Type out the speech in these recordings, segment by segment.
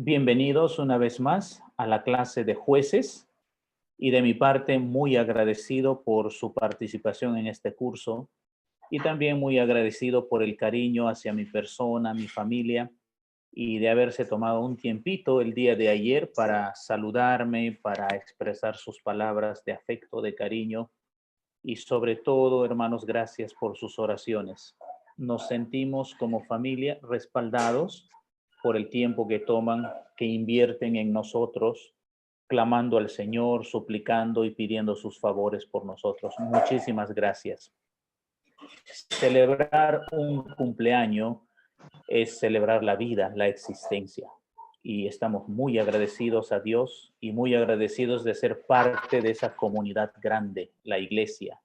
Bienvenidos una vez más a la clase de jueces y de mi parte muy agradecido por su participación en este curso y también muy agradecido por el cariño hacia mi persona, mi familia y de haberse tomado un tiempito el día de ayer para saludarme, para expresar sus palabras de afecto, de cariño y sobre todo, hermanos, gracias por sus oraciones. Nos sentimos como familia respaldados por el tiempo que toman, que invierten en nosotros, clamando al Señor, suplicando y pidiendo sus favores por nosotros. Muchísimas gracias. Celebrar un cumpleaños es celebrar la vida, la existencia. Y estamos muy agradecidos a Dios y muy agradecidos de ser parte de esa comunidad grande, la iglesia,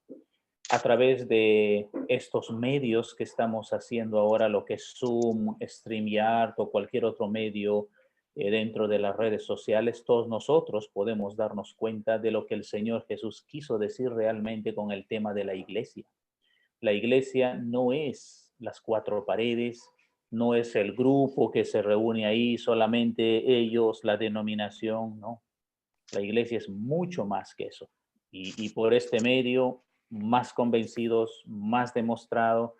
a través de estos medios que estamos haciendo ahora, lo que es Zoom, StreamYard o cualquier otro medio dentro de las redes sociales, todos nosotros podemos darnos cuenta de lo que el Señor Jesús quiso decir realmente con el tema de la iglesia. La iglesia no es las cuatro paredes, no es el grupo que se reúne ahí, solamente ellos, la denominación, no. La iglesia es mucho más que eso. Y por este medio, más convencidos, más demostrado,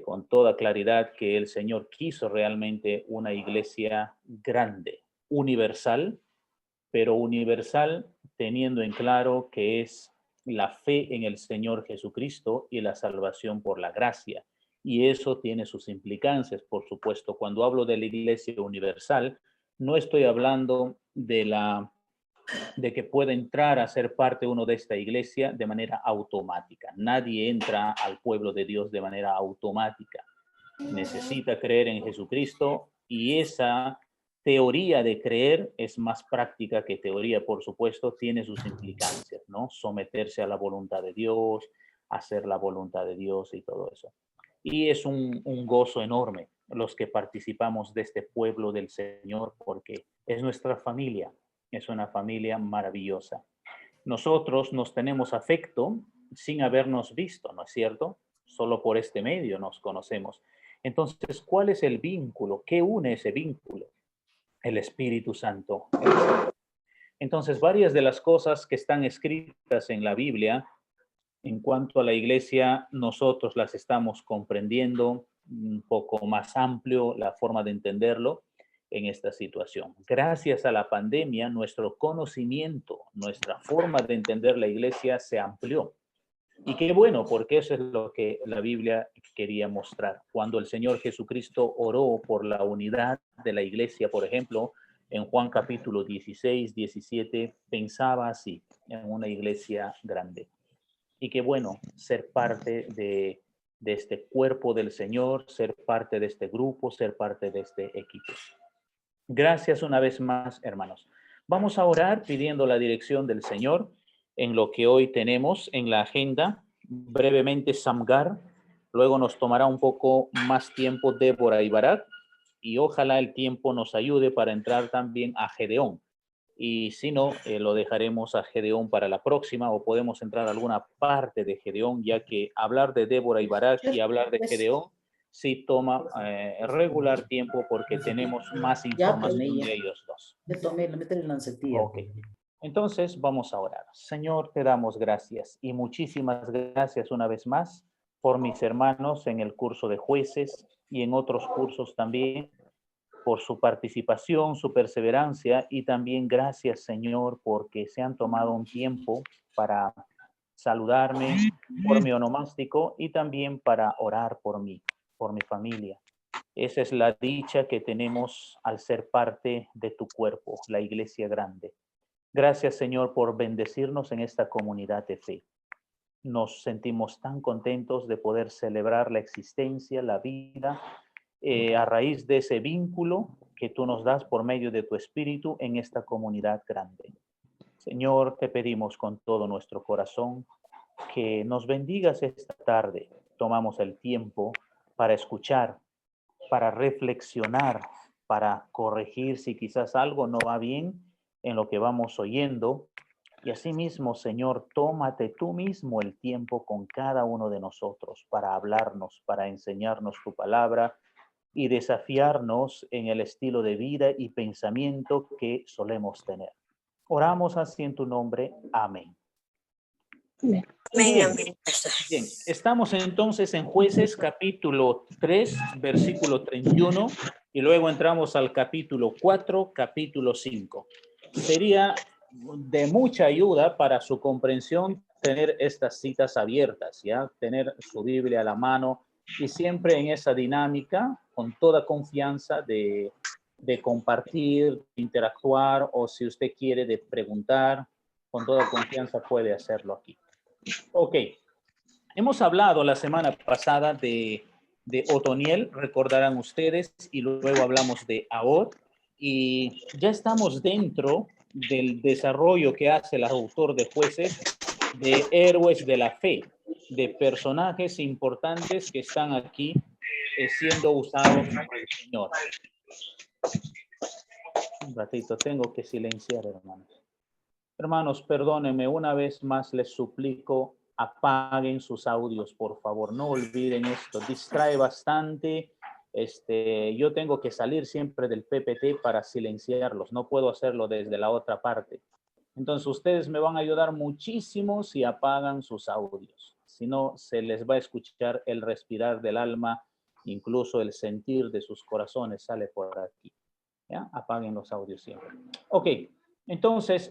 con toda claridad que el Señor quiso realmente una iglesia grande, universal, pero universal teniendo en claro que es la fe en el Señor Jesucristo y la salvación por la gracia. Y eso tiene sus implicancias, por supuesto. Cuando hablo de la iglesia universal, no estoy hablando de que pueda entrar a ser parte uno de esta iglesia de manera automática. Nadie entra al pueblo de Dios de manera automática. Necesita creer en Jesucristo y esa teoría de creer es más práctica que teoría, por supuesto, tiene sus implicancias, ¿no? Someterse a la voluntad de Dios, hacer la voluntad de Dios y todo eso. Y es un gozo enorme los que participamos de este pueblo del Señor porque es nuestra familia, es una familia maravillosa. Nosotros nos tenemos afecto sin habernos visto, ¿no es cierto? Solo por este medio nos conocemos. Entonces, ¿cuál es el vínculo? ¿Qué une ese vínculo? El Espíritu Santo. Entonces, varias de las cosas que están escritas en la Biblia en cuanto a la iglesia, nosotros las estamos comprendiendo un poco más amplio la forma de entenderlo en esta situación. Gracias a la pandemia, nuestro conocimiento, nuestra forma de entender la iglesia se amplió. Y qué bueno, porque eso es lo que la Biblia quería mostrar. Cuando el Señor Jesucristo oró por la unidad de la iglesia, por ejemplo, en Juan capítulo 16, 17, pensaba así, en una iglesia grande. Y qué bueno ser parte de este cuerpo del Señor, ser parte de este grupo, ser parte de este equipo. Gracias una vez más, hermanos. Vamos a orar pidiendo la dirección del Señor en lo que hoy tenemos en la agenda. Brevemente, Samgar. Luego nos tomará un poco más tiempo Débora y Barak. Y ojalá el tiempo nos ayude para entrar también a Gedeón. Y si no, lo dejaremos a Gedeón para la próxima o podemos entrar a alguna parte de Gedeón, ya que hablar de Débora y Barak y hablar de Gedeón sí toma regular tiempo porque tenemos más Ya, pues, información Milla. de ellos dos. Me tomé, le meto en la lancetilla, Ok. pues. Entonces vamos a orar. Señor, te damos gracias y muchísimas gracias una vez más por mis hermanos en el curso de jueces y en otros cursos también, por su participación, su perseverancia y también gracias, Señor, porque se han tomado un tiempo para saludarme por mi onomástico y también para orar por mí, por mi familia. Esa es la dicha que tenemos al ser parte de tu cuerpo, la iglesia grande. Gracias, Señor, por bendecirnos en esta comunidad de fe. Nos sentimos tan contentos de poder celebrar la existencia, la vida, a raíz de ese vínculo que tú nos das por medio de tu espíritu en esta comunidad grande. Señor, te pedimos con todo nuestro corazón que nos bendigas esta tarde. Tomamos el tiempo para escuchar, para reflexionar, para corregir si quizás algo no va bien en lo que vamos oyendo. Y asimismo, Señor, tómate tú mismo el tiempo con cada uno de nosotros para hablarnos, para enseñarnos tu palabra, y desafiarnos en el estilo de vida y pensamiento que solemos tener. Oramos así en tu nombre. Amén. Amén. Bien, bien. Estamos entonces en Jueces capítulo 3, versículo 31, y luego entramos al capítulo 4, capítulo 5. Sería de mucha ayuda para su comprensión tener estas citas abiertas, ¿ya? Tener su Biblia a la mano y siempre en esa dinámica, con toda confianza de compartir, interactuar, o si usted quiere de preguntar, con toda confianza puede hacerlo aquí. Ok, hemos hablado la semana pasada de Otoniel, recordarán ustedes, y luego hablamos de Ahod, y ya estamos dentro del desarrollo que hace el autor de Jueces de héroes de la fe, de personajes importantes que están aquí siendo usados por el Señor. Un ratito, tengo que silenciar, hermanos. Hermanos, perdónenme, una vez más les suplico, apaguen sus audios, por favor, no olviden esto, distrae bastante. Yo tengo que salir siempre del PPT para silenciarlos, no puedo hacerlo desde la otra parte. Entonces, ustedes me van a ayudar muchísimo si apagan sus audios. Si no, se les va a escuchar el respirar del alma, incluso el sentir de sus corazones sale por aquí. ¿Ya? Apaguen los audios siempre. Ok, entonces,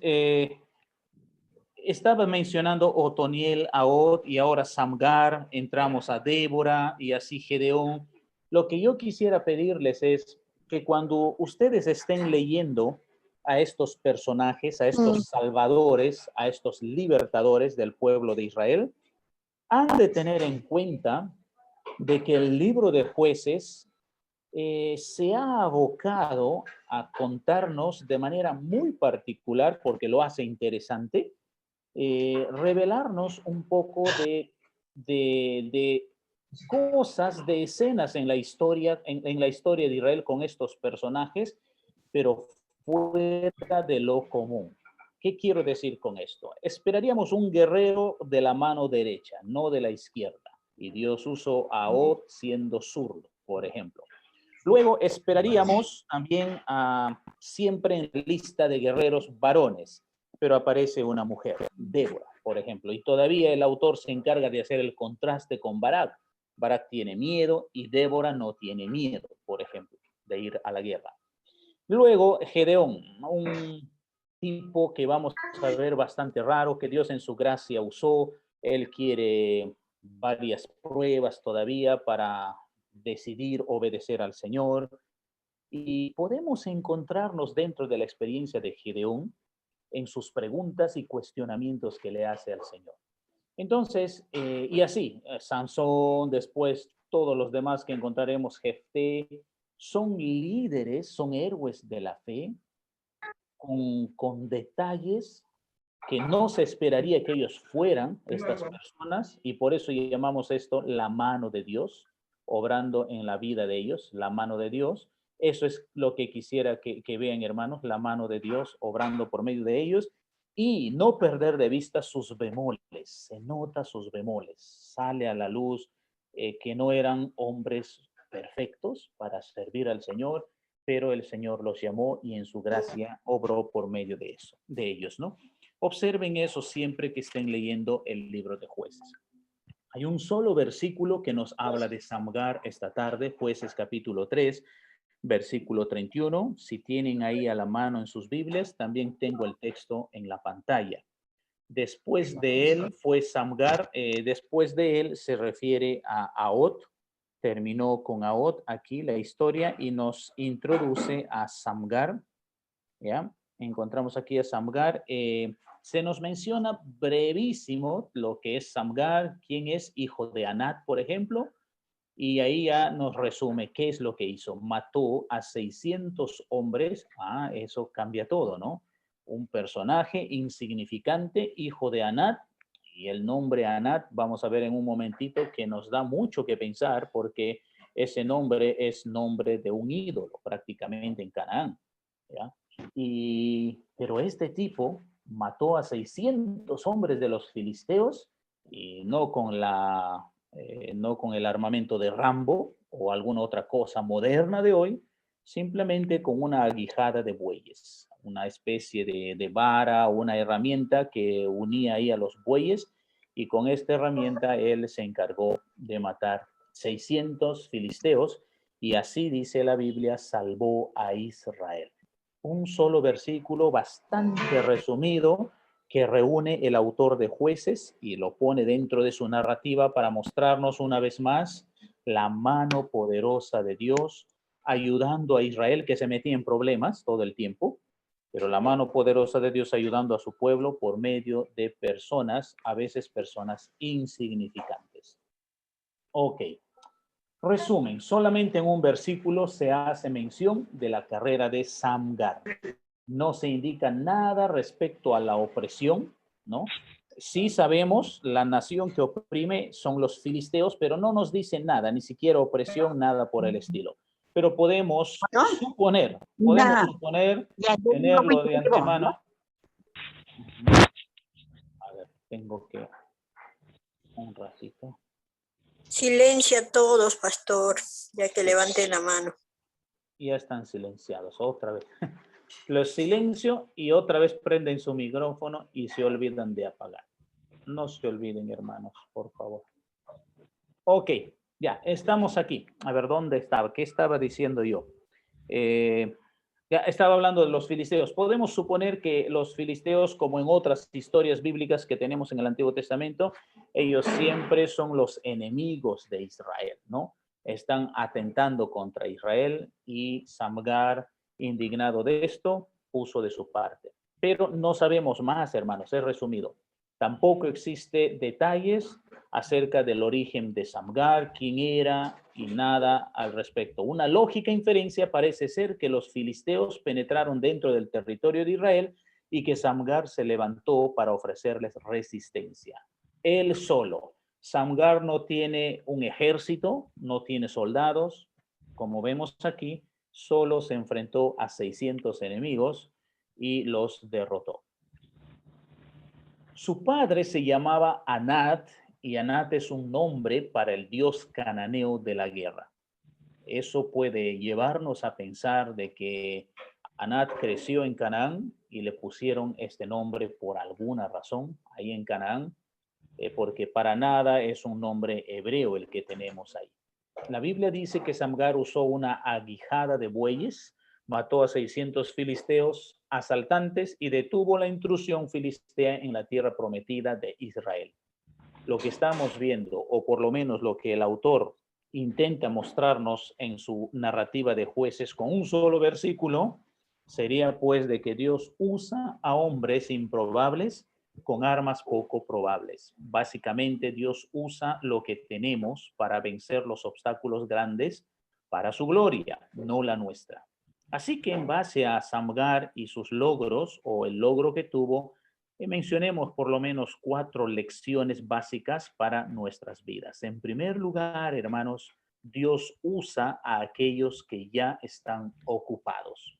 estaba mencionando Otoniel, Ahod y ahora Samgar, entramos a Débora y así Gedeón. Lo que yo quisiera pedirles es que cuando ustedes estén leyendo a estos personajes, a estos salvadores, a estos libertadores del pueblo de Israel, han de tener en cuenta de que el libro de Jueces se ha abocado a contarnos de manera muy particular, porque lo hace interesante, revelarnos un poco de cosas, de escenas en la historia, en la historia de Israel con estos personajes, pero fuera de lo común. ¿Qué quiero decir con esto? Esperaríamos un guerrero de la mano derecha, no de la izquierda. Y Dios usó a Od siendo zurdo, por ejemplo. Luego esperaríamos también siempre en la lista de guerreros varones, pero aparece una mujer, Débora, por ejemplo, y todavía el autor se encarga de hacer el contraste con Barak. Barak tiene miedo y Débora no tiene miedo, por ejemplo, de ir a la guerra. Luego Gedeón, un tipo que vamos a ver bastante raro, que Dios en su gracia usó. Él quiere varias pruebas todavía para decidir obedecer al Señor. Y podemos encontrarnos dentro de la experiencia de Gedeón en sus preguntas y cuestionamientos que le hace al Señor. Entonces, y así, Sansón, después todos los demás que encontraremos, Jefté, son líderes, son héroes de la fe, con detalles que no se esperaría que ellos fueran estas personas, y por eso llamamos esto la mano de Dios, obrando en la vida de ellos, la mano de Dios. Eso es lo que quisiera que vean, hermanos, la mano de Dios obrando por medio de ellos, y no perder de vista sus bemoles. Se nota sus bemoles, sale a la luz que no eran hombres perfectos para servir al Señor, pero el Señor los llamó y en su gracia obró por medio de eso, de ellos, ¿no? Observen eso siempre que estén leyendo el libro de Jueces. Hay un solo versículo que nos habla de Samgar esta tarde, Jueces capítulo 3, versículo 31. Si tienen ahí a la mano en sus Biblias, también tengo el texto en la pantalla. Después de él fue Samgar, después de él se refiere a Ahod, terminó con Ahod aquí la historia y nos introduce a Samgar, ¿ya? Encontramos aquí a Samgar. Se nos menciona brevísimo lo que es Samgar, quién es hijo de Anat, por ejemplo, y ahí ya nos resume qué es lo que hizo. Mató a 600 hombres. Eso cambia todo, ¿no? Un personaje insignificante, hijo de Anat, y el nombre Anat, vamos a ver en un momentito que nos da mucho que pensar porque ese nombre es nombre de un ídolo prácticamente en Canaán, ¿ya? Pero este tipo mató a 600 hombres de los filisteos y no con el armamento de Rambo, o alguna otra cosa moderna de hoy, simplemente con una aguijada de bueyes, una especie de vara o una herramienta que unía ahí a los bueyes, y con esta herramienta él se encargó de matar 600 filisteos, y así dice la Biblia, salvó a Israel. Un solo versículo bastante resumido que reúne el autor de Jueces y lo pone dentro de su narrativa para mostrarnos una vez más la mano poderosa de Dios ayudando a Israel, que se metía en problemas todo el tiempo, pero la mano poderosa de Dios ayudando a su pueblo por medio de personas, a veces personas insignificantes. Ok. Resumen, solamente en un versículo se hace mención de la carrera de Samgar. No se indica nada respecto a la opresión, ¿no? Sí sabemos, la nación que oprime son los filisteos, pero no nos dice nada, ni siquiera opresión, nada por el estilo. Pero podemos suponer, tenerlo de antemano. A ver, tengo que... Un ratito. Silencio a todos, pastor, ya que levanten la mano. Ya están silenciados, otra vez. Los silencio y otra vez prenden su micrófono y se olvidan de apagar. No se olviden, hermanos, por favor. Ok, ya, estamos aquí. A ver, ¿dónde estaba? ¿Qué estaba diciendo yo? Ya estaba hablando de los filisteos. Podemos suponer que los filisteos, como en otras historias bíblicas que tenemos en el Antiguo Testamento, ellos siempre son los enemigos de Israel, ¿no? Están atentando contra Israel y Samgar, indignado de esto, puso de su parte. Pero no sabemos más, hermanos, es resumido. Tampoco existe detalles acerca del origen de Samgar, quién era y nada al respecto. Una lógica inferencia parece ser que los filisteos penetraron dentro del territorio de Israel y que Samgar se levantó para ofrecerles resistencia. Él solo. Samgar no tiene un ejército, no tiene soldados. Como vemos aquí, solo se enfrentó a 600 enemigos y los derrotó. Su padre se llamaba Anat, y Anat es un nombre para el dios cananeo de la guerra. Eso puede llevarnos a pensar de que Anat creció en Canaán y le pusieron este nombre por alguna razón ahí en Canaán, porque para nada es un nombre hebreo el que tenemos ahí. La Biblia dice que Samgar usó una aguijada de bueyes, mató a 600 filisteos asaltantes y detuvo la intrusión filistea en la tierra prometida de Israel. Lo que estamos viendo, o por lo menos lo que el autor intenta mostrarnos en su narrativa de Jueces con un solo versículo, sería pues de que Dios usa a hombres improbables con armas poco probables. Básicamente Dios usa lo que tenemos para vencer los obstáculos grandes para su gloria, no la nuestra. Así que en base a Samgar y sus logros, o el logro que tuvo, mencionemos por lo menos 4 lecciones básicas para nuestras vidas. En primer lugar, hermanos, Dios usa a aquellos que ya están ocupados.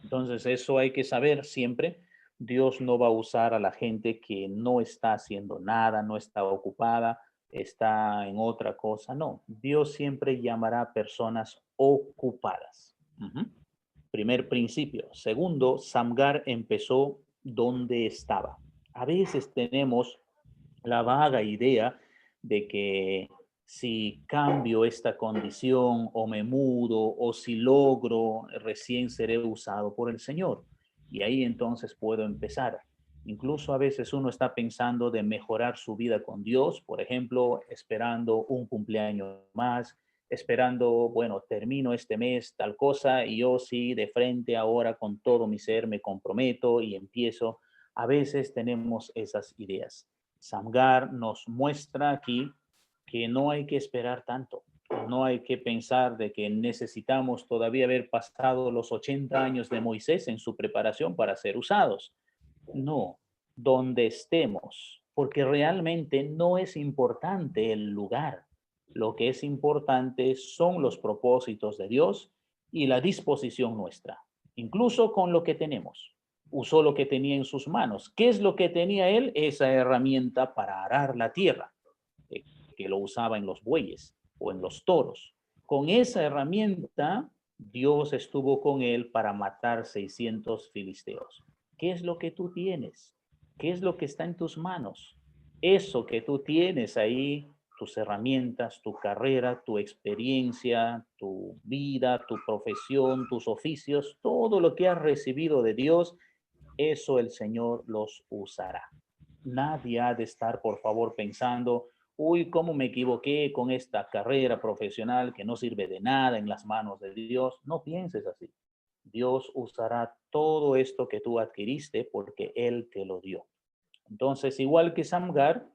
Entonces, eso hay que saber siempre. Dios no va a usar a la gente que no está haciendo nada, no está ocupada, está en otra cosa. No, Dios siempre llamará a personas ocupadas. Primer principio. Segundo, Samgar empezó donde estaba. A veces tenemos la vaga idea de que si cambio esta condición o me mudo o si logro, recién seré usado por el Señor. Y ahí entonces puedo empezar. Incluso a veces uno está pensando de mejorar su vida con Dios, por ejemplo, esperando un cumpleaños más, esperando, bueno, termino este mes tal cosa y yo sí, de frente ahora con todo mi ser me comprometo y empiezo. A veces tenemos esas ideas. Samgar nos muestra aquí que no hay que esperar tanto, no hay que pensar de que necesitamos todavía haber pasado los 80 años de Moisés en su preparación para ser usados. No, donde estemos, porque realmente no es importante el lugar. Lo que es importante son los propósitos de Dios y la disposición nuestra, incluso con lo que tenemos. Usó lo que tenía en sus manos. ¿Qué es lo que tenía él? Esa herramienta para arar la tierra, que lo usaba en los bueyes o en los toros. Con esa herramienta, Dios estuvo con él para matar 600 filisteos. ¿Qué es lo que tú tienes? ¿Qué es lo que está en tus manos? Eso que tú tienes ahí, tus herramientas, tu carrera, tu experiencia, tu vida, tu profesión, tus oficios, todo lo que has recibido de Dios, eso el Señor los usará. Nadie ha de estar, por favor, pensando, uy, cómo me equivoqué con esta carrera profesional que no sirve de nada en las manos de Dios. No pienses así. Dios usará todo esto que tú adquiriste porque Él te lo dio. Entonces, igual que Samgar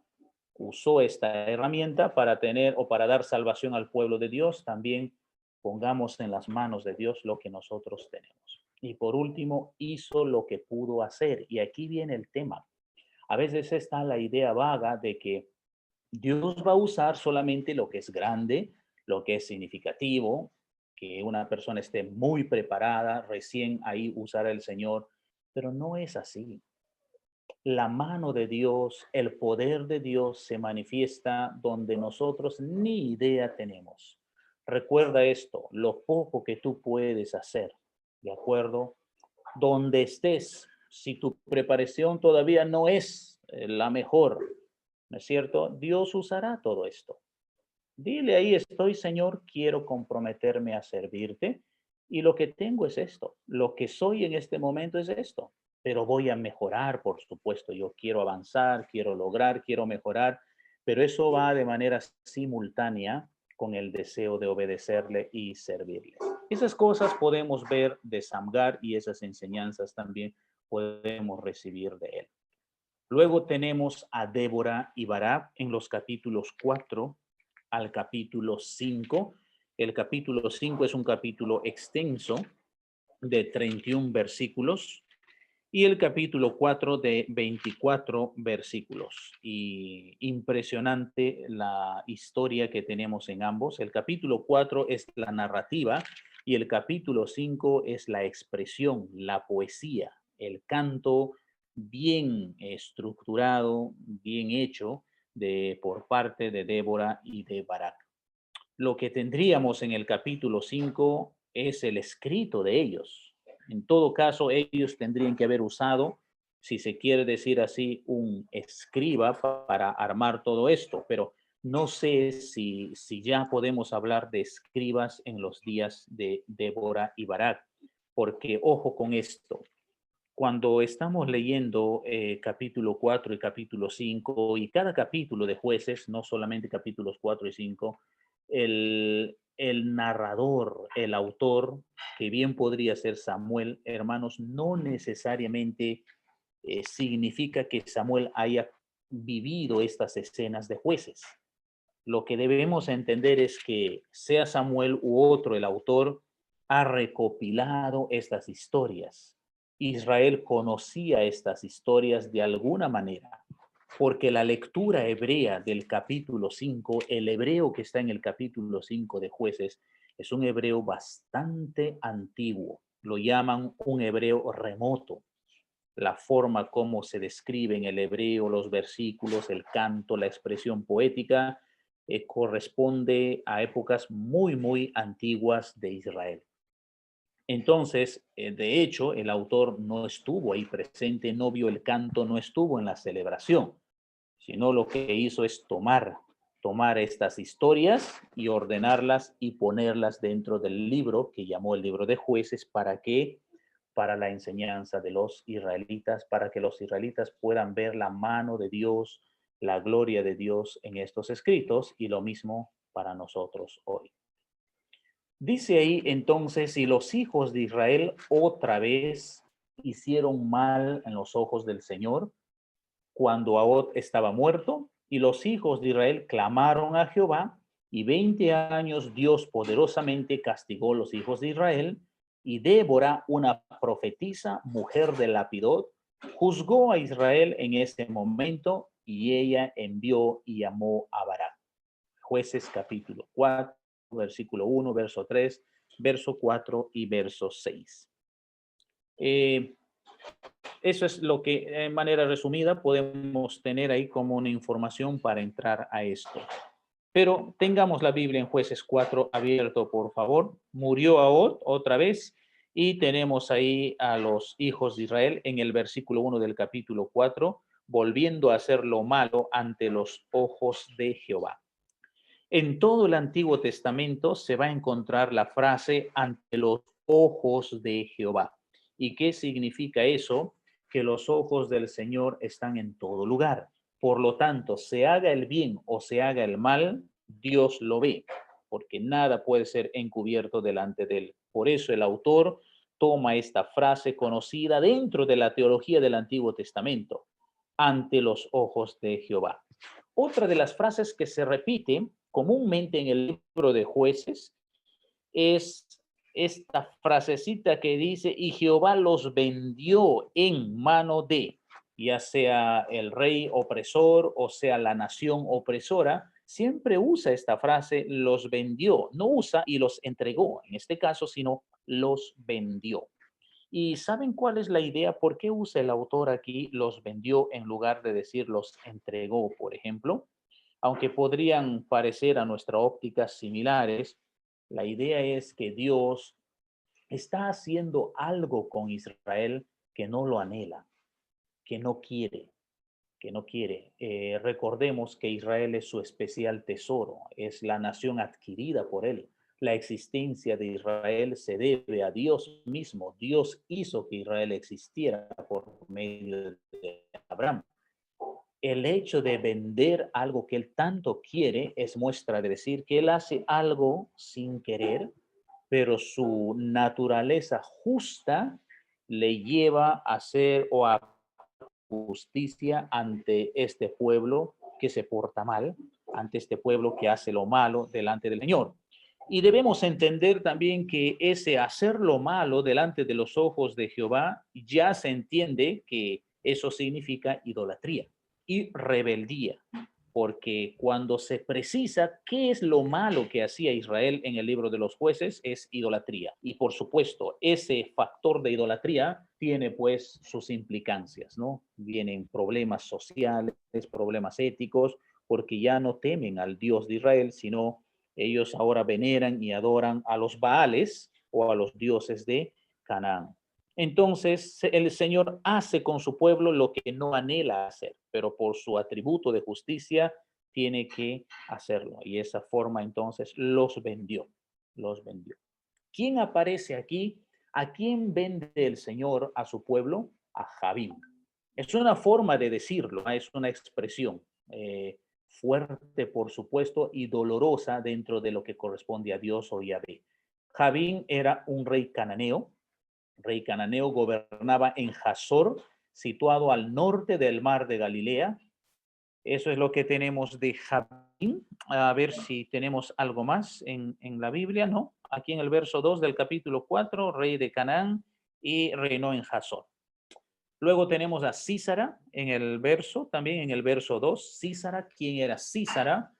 usó esta herramienta para tener o para dar salvación al pueblo de Dios, también pongamos en las manos de Dios lo que nosotros tenemos. Y por último, hizo lo que pudo hacer. Y aquí viene el tema. A veces está la idea vaga de que Dios va a usar solamente lo que es grande, lo que es significativo, que una persona esté muy preparada, recién ahí usará el Señor, pero no es así. La mano de Dios, el poder de Dios se manifiesta donde nosotros ni idea tenemos. Recuerda esto, lo poco que tú puedes hacer, ¿de acuerdo? Donde estés, si tu preparación todavía no es la mejor, ¿no es cierto? Dios usará todo esto. Dile ahí, estoy, Señor, quiero comprometerme a servirte y lo que tengo es esto, lo que soy en este momento es esto, pero voy a mejorar, por supuesto, yo quiero avanzar, quiero lograr, quiero mejorar, pero eso va de manera simultánea con el deseo de obedecerle y servirle. Esas cosas podemos ver de Samgar y esas enseñanzas también podemos recibir de él. Luego tenemos a Débora y Barak en los capítulos 4 al capítulo 5. El capítulo 5 es un capítulo extenso de 31 versículos y el capítulo 4 de 24 versículos. Y impresionante la historia que tenemos en ambos. El capítulo 4 es la narrativa y el capítulo 5 es la expresión, la poesía, el canto bien estructurado, bien hecho por parte de Débora y de Barak. Lo que tendríamos en el capítulo 5 es el escrito de ellos. En todo caso, ellos tendrían que haber usado, si se quiere decir así, un escriba para armar todo esto, pero no sé si ya podemos hablar de escribas en los días de Débora y Barak, porque ojo con esto, cuando estamos leyendo capítulo 4 y capítulo 5 y cada capítulo de Jueces, no solamente capítulos 4 y 5, el narrador, el autor, que bien podría ser Samuel, hermanos, no necesariamente significa que Samuel haya vivido estas escenas de Jueces. Lo que debemos entender es que sea Samuel u otro, el autor ha recopilado estas historias. Israel conocía estas historias de alguna manera, porque la lectura hebrea del capítulo 5, el hebreo que está en el capítulo 5 de Jueces, es un hebreo bastante antiguo. Lo llaman un hebreo remoto. La forma como se describe en el hebreo, los versículos, el canto, la expresión poética, corresponde a épocas muy, muy antiguas de Israel. Entonces, de hecho, el autor no estuvo ahí presente, no vio el canto, no estuvo en la celebración, sino lo que hizo es tomar estas historias y ordenarlas y ponerlas dentro del libro que llamó el libro de Jueces. ¿Para qué? Para la enseñanza de los israelitas, para que los israelitas puedan ver la mano de Dios, la gloria de Dios en estos escritos, y lo mismo para nosotros hoy. Dice ahí entonces, si los hijos de Israel otra vez hicieron mal en los ojos del Señor, cuando Ahod estaba muerto, y los hijos de Israel clamaron a Jehová, y 20 años Dios poderosamente castigó a los hijos de Israel, y Débora, una profetisa, mujer de Lapidot, juzgó a Israel en ese momento, y ella envió y llamó a Barak. Jueces capítulo 4, versículo 1, verso 3, verso 4 y verso 6. Eso es lo que, en manera resumida, podemos tener ahí como una información para entrar a esto. Pero tengamos la Biblia en Jueces 4 abierto, por favor. Murió Ahod otra vez y tenemos ahí a los hijos de Israel en el versículo 1 del capítulo 4, volviendo a hacer lo malo ante los ojos de Jehová. En todo el Antiguo Testamento se va a encontrar la frase ante los ojos de Jehová. ¿Y qué significa eso? Que los ojos del Señor están en todo lugar. Por lo tanto, se haga el bien o se haga el mal, Dios lo ve, porque nada puede ser encubierto delante de él. Por eso el autor toma esta frase conocida dentro de la teología del Antiguo Testamento, ante los ojos de Jehová. Otra de las frases que se repite comúnmente en el libro de Jueces es esta frasecita que dice, y Jehová los vendió en mano de, ya sea el rey opresor o sea la nación opresora, siempre usa esta frase, los vendió, no usa y los entregó en este caso, sino los vendió. ¿Y saben cuál es la idea? ¿Por qué usa el autor aquí los vendió en lugar de decir los entregó, por ejemplo? Aunque podrían parecer a nuestra óptica similares, la idea es que Dios está haciendo algo con Israel que no lo anhela, que no quiere, que no quiere. Recordemos que Israel es su especial tesoro, es la nación adquirida por él. La existencia de Israel se debe a Dios mismo. Dios hizo que Israel existiera por medio de Abraham. El hecho de vender algo que él tanto quiere es muestra de decir que él hace algo sin querer, pero su naturaleza justa le lleva a hacer o a justicia ante este pueblo que se porta mal, ante este pueblo que hace lo malo delante del Señor. Y debemos entender también que ese hacer lo malo delante de los ojos de Jehová ya se entiende que eso significa idolatría y rebeldía, porque cuando se precisa qué es lo malo que hacía Israel en el libro de los jueces, es idolatría. Y por supuesto, ese factor de idolatría tiene pues sus implicancias, ¿no? Vienen problemas sociales, problemas éticos, porque ya no temen al Dios de Israel, sino ellos ahora veneran y adoran a los Baales o a los dioses de Canaán. Entonces, el Señor hace con su pueblo lo que no anhela hacer, pero por su atributo de justicia tiene que hacerlo. Y esa forma entonces los vendió, los vendió. ¿Quién aparece aquí? ¿A quién vende el Señor a su pueblo? A Jabín. Es una forma de decirlo, es una expresión fuerte, por supuesto, y dolorosa dentro de lo que corresponde a Dios o Yahvé. Jabín era un rey cananeo. Rey cananeo gobernaba en Hazor, situado al norte del mar de Galilea. Eso es lo que tenemos de Jabín. A ver si tenemos algo más en la Biblia, ¿no? Aquí en el verso 2 del capítulo 4, rey de Canaán y reinó en Hazor. Luego tenemos a Císara en el verso, también en el verso 2. Císara, ¿quién era Císara?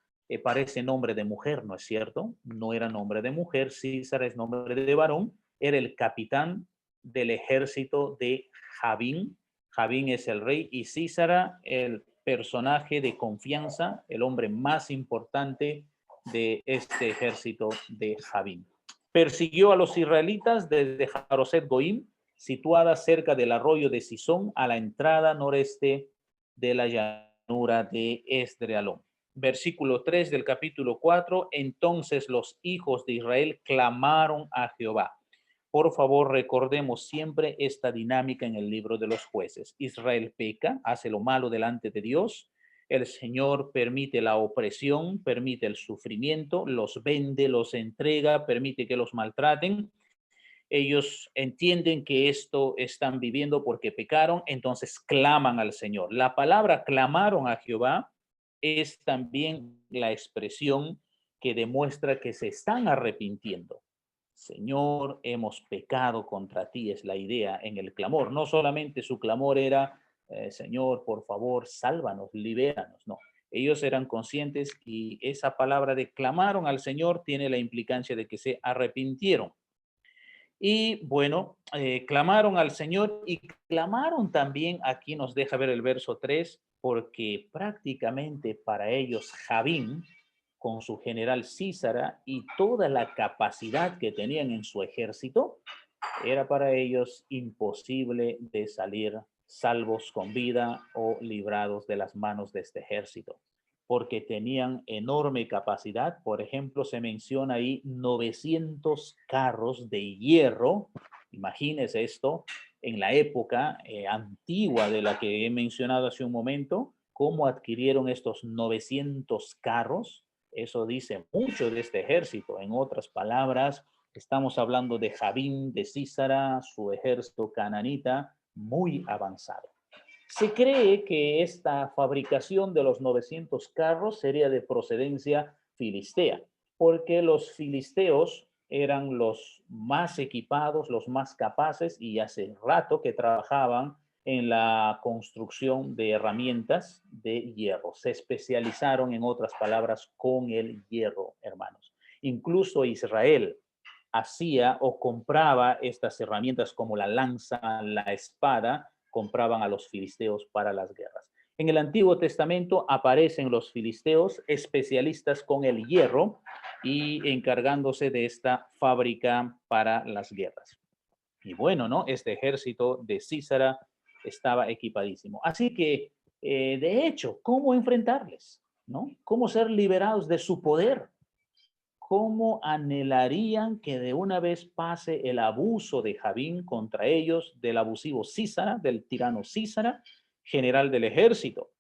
Parece nombre de mujer, ¿no es cierto? No era nombre de mujer, Císara es nombre de varón. Era el capitán del ejército de Jabín. Jabín es el rey y Císara el personaje de confianza, el hombre más importante de este ejército de Jabín. Persiguió a los israelitas desde Jaroset Goim, situada cerca del arroyo de Sison, a la entrada noreste de la llanura de Esdrealón. Versículo 3 del capítulo 4, entonces los hijos de Israel clamaron a Jehová. Por favor, recordemos siempre esta dinámica en el libro de los jueces. Israel peca, hace lo malo delante de Dios. El Señor permite la opresión, permite el sufrimiento, los vende, los entrega, permite que los maltraten. Ellos entienden que esto están viviendo porque pecaron, entonces claman al Señor. La palabra clamaron a Jehová es también la expresión que demuestra que se están arrepintiendo. Señor, hemos pecado contra ti, es la idea en el clamor. No solamente su clamor era, Señor, por favor, sálvanos, libéranos. No, ellos eran conscientes y esa palabra de clamaron al Señor tiene la implicancia de que se arrepintieron. Y bueno, clamaron al Señor y clamaron también, aquí nos deja ver el verso 3, porque prácticamente para ellos Jabín con su general Císara y toda la capacidad que tenían en su ejército, era para ellos imposible de salir salvos con vida o librados de las manos de este ejército, porque tenían enorme capacidad. Por ejemplo, se menciona ahí 900 carros de hierro. Imagínense esto, en la época antigua de la que he mencionado hace un momento, cómo adquirieron estos 900 carros. Eso dice mucho de este ejército. En otras palabras, estamos hablando de Jabín, de Císara, su ejército cananita muy avanzado. Se cree que esta fabricación de los 900 carros sería de procedencia filistea, porque los filisteos eran los más equipados, los más capaces, y hace rato que trabajaban en la construcción de herramientas de hierro. Se especializaron, en otras palabras, con el hierro, hermanos. Incluso Israel hacía o compraba estas herramientas como la lanza, la espada, compraban a los filisteos para las guerras. En el Antiguo Testamento aparecen los filisteos especialistas con el hierro y encargándose de esta fábrica para las guerras. Y bueno, ¿no? Este ejército de Císara estaba equipadísimo. Así que, de hecho, ¿cómo enfrentarles? ¿No? ¿Cómo ser liberados de su poder? ¿Cómo anhelarían que de una vez pase el abuso de Jabín contra ellos, del abusivo Císara, del tirano Císara, general del ejército?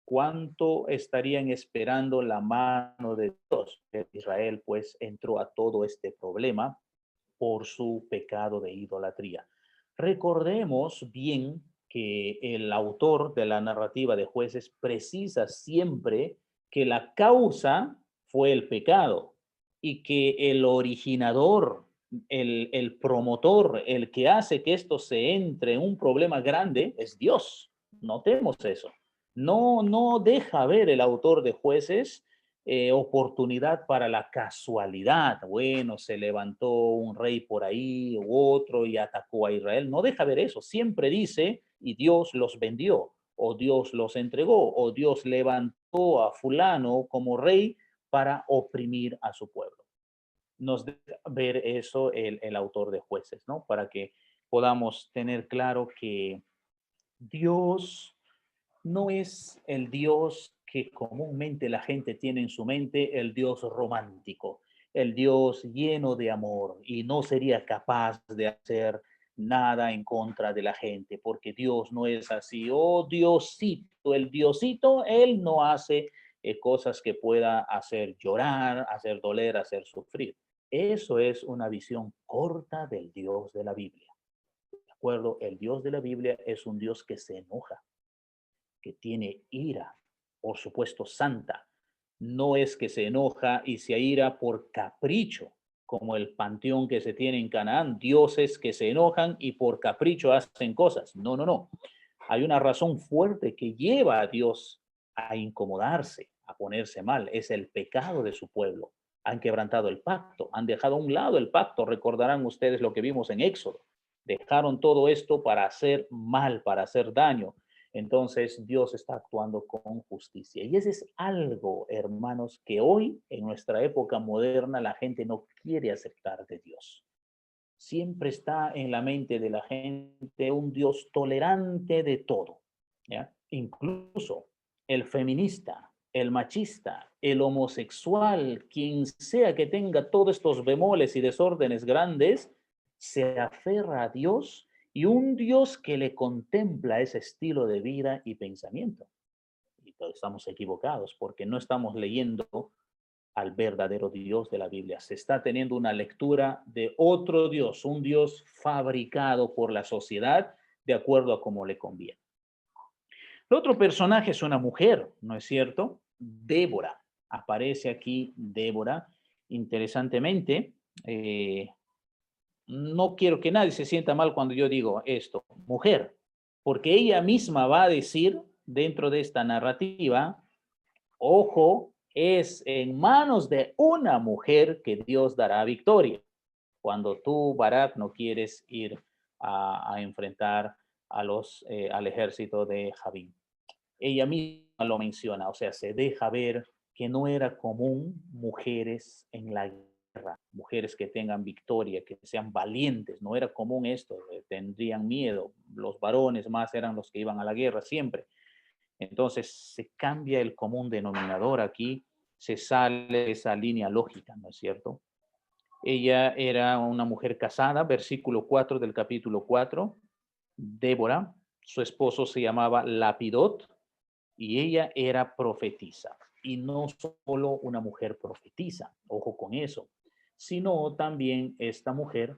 ¿Cuánto estarían esperando la mano de Dios? Israel pues entró a todo este problema por su pecado de idolatría. Recordemos bien que el autor de la narrativa de Jueces precisa siempre que la causa fue el pecado y que el originador, el promotor, el que hace que esto se entre en un problema grande es Dios. Notemos eso. No deja ver el autor de Jueces oportunidad para la casualidad. Bueno, se levantó un rey por ahí u otro y atacó a Israel. No deja ver eso. Siempre dice, y Dios los vendió, o Dios los entregó, o Dios levantó a fulano como rey para oprimir a su pueblo. Nos deja ver eso el autor de Jueces, ¿no? Para que podamos tener claro que Dios no es el Dios que comúnmente la gente tiene en su mente, el Dios romántico, el Dios lleno de amor, y no sería capaz de hacer nada en contra de la gente, porque Dios no es así. Oh Diosito, el Diosito, Él no hace cosas que pueda hacer llorar, hacer doler, hacer sufrir. Eso es una visión corta del Dios de la Biblia. ¿De acuerdo? El Dios de la Biblia es un Dios que se enoja, que tiene ira, por supuesto santa. No es que se enoja y se aira por capricho, como el panteón que se tiene en Canaán, dioses que se enojan y por capricho hacen cosas. No, no, no. Hay una razón fuerte que lleva a Dios a incomodarse, a ponerse mal. Es el pecado de su pueblo. Han quebrantado el pacto, han dejado a un lado el pacto. Recordarán ustedes lo que vimos en Éxodo. Dejaron todo esto para hacer mal, para hacer daño. Entonces Dios está actuando con justicia. Y ese es algo, hermanos, que hoy en nuestra época moderna la gente no quiere aceptar de Dios. Siempre está en la mente de la gente un Dios tolerante de todo, ¿ya? Incluso el feminista, el machista, el homosexual, quien sea que tenga todos estos bemoles y desórdenes grandes, se aferra a Dios, y un Dios que le contempla ese estilo de vida y pensamiento. Y todos estamos equivocados porque no estamos leyendo al verdadero Dios de la Biblia. Se está teniendo una lectura de otro Dios, un Dios fabricado por la sociedad de acuerdo a cómo le conviene. El otro personaje es una mujer, ¿no es cierto? Débora. Aparece aquí Débora. Interesantemente, no quiero que nadie se sienta mal cuando yo digo esto, mujer, porque ella misma va a decir dentro de esta narrativa, ojo, es en manos de una mujer que Dios dará victoria. Cuando tú, Barak, no quieres ir a enfrentar al ejército de Jabín. Ella misma lo menciona, o sea, se deja ver que no era común mujeres en la guerra, mujeres que tengan victoria, que sean valientes, no era común esto, tendrían miedo, los varones más eran los que iban a la guerra siempre. Entonces se cambia el común denominador aquí, se sale de esa línea lógica, ¿no es cierto? Ella era una mujer casada, versículo 4 del capítulo 4, Débora, su esposo se llamaba Lapidot y ella era profetisa. Y no solo una mujer profetisa, ojo con eso, sino también esta mujer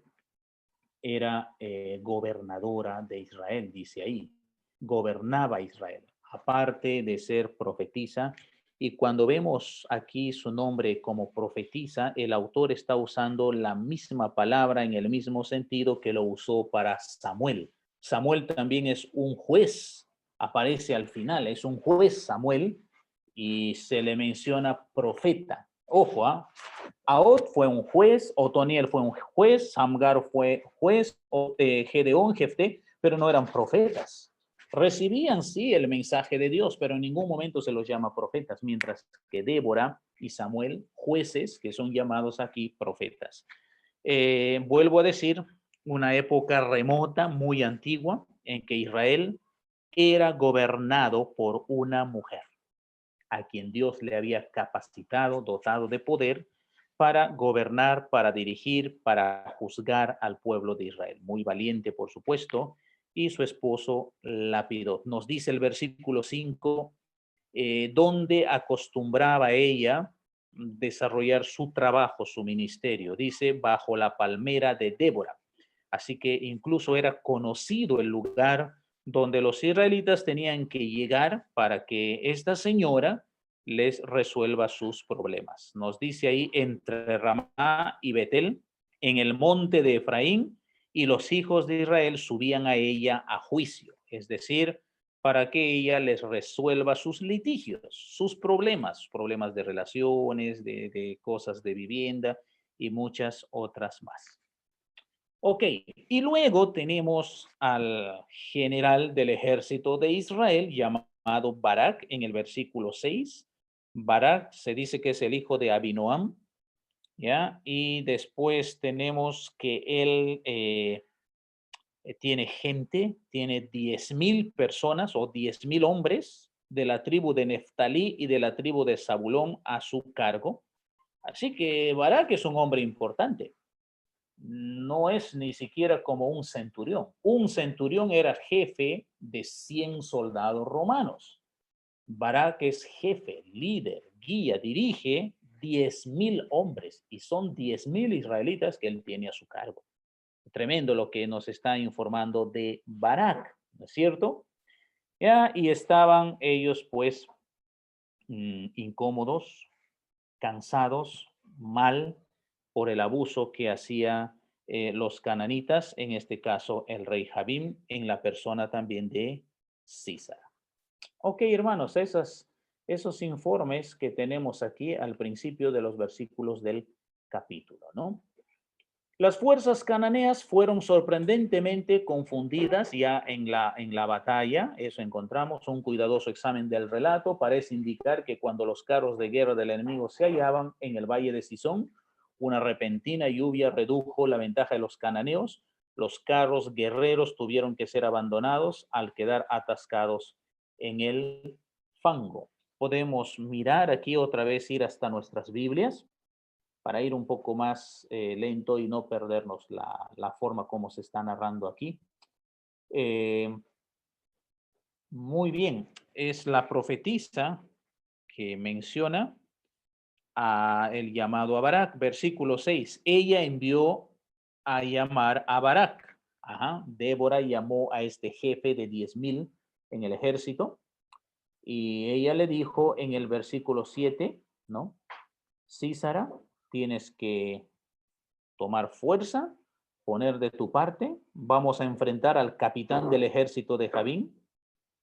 era gobernadora de Israel, dice ahí, gobernaba Israel, aparte de ser profetisa. Y cuando vemos aquí su nombre como profetisa, el autor está usando la misma palabra en el mismo sentido que lo usó para Samuel. Samuel también es un juez, aparece al final, es un juez Samuel y se le menciona profeta. Ojo, Ahod fue un juez, Otoniel fue un juez, Samgar fue juez, Gedeón, Jefté, pero no eran profetas. Recibían sí el mensaje de Dios, pero en ningún momento se los llama profetas, mientras que Débora y Samuel, jueces, que son llamados aquí profetas. Vuelvo a decir, una época remota, muy antigua, en que Israel era gobernado por una mujer, a quien Dios le había capacitado, dotado de poder para gobernar, para dirigir, para juzgar al pueblo de Israel. Muy valiente, por supuesto, y su esposo Lapidot. Nos dice el versículo 5, donde acostumbraba ella desarrollar su trabajo, su ministerio. Dice, bajo la palmera de Débora. Así que incluso era conocido el lugar donde los israelitas tenían que llegar para que esta señora les resuelva sus problemas. Nos dice ahí, entre Ramá y Betel, en el monte de Efraín, y los hijos de Israel subían a ella a juicio, es decir, para que ella les resuelva sus litigios, sus problemas, problemas de relaciones, de cosas de vivienda y muchas otras más. Ok, y luego tenemos al general del ejército de Israel llamado Barak en el versículo 6. Barak se dice que es el hijo de Abinoam, ¿ya? Y después tenemos que él tiene gente, tiene 10,000 personas o 10,000 hombres de la tribu de Neftalí y de la tribu de Zabulón a su cargo. Así que Barak es un hombre importante. No es ni siquiera como un centurión. Un centurión era jefe de 100 soldados romanos. Barak es jefe, líder, guía, dirige 10,000 hombres y son 10,000 israelitas que él tiene a su cargo. Tremendo lo que nos está informando de Barak, ¿no es cierto? Ya, y estaban ellos pues incómodos, cansados, mal por el abuso que hacía los cananitas, en este caso el rey Jabín, en la persona también de Císara. Ok, hermanos, esos informes que tenemos aquí al principio de los versículos del capítulo, ¿no? Las fuerzas cananeas fueron sorprendentemente confundidas ya en la batalla. Eso encontramos. Un cuidadoso examen del relato parece indicar que cuando los carros de guerra del enemigo se hallaban en el valle de Sison, una repentina lluvia redujo la ventaja de los cananeos. Los carros guerreros tuvieron que ser abandonados al quedar atascados en el fango. Podemos mirar aquí otra vez, ir hasta nuestras Biblias para ir un poco más lento y no perdernos la forma como se está narrando aquí. Muy bien, es la profetisa que menciona a el llamado a Barak, versículo 6. Ella envió a llamar a Barak. Ajá. Débora llamó a este jefe de 10,000 en el ejército y ella le dijo en el versículo 7, ¿no? Císara, tienes que tomar fuerza, poner de tu parte. Vamos a enfrentar al capitán del ejército de Jabín,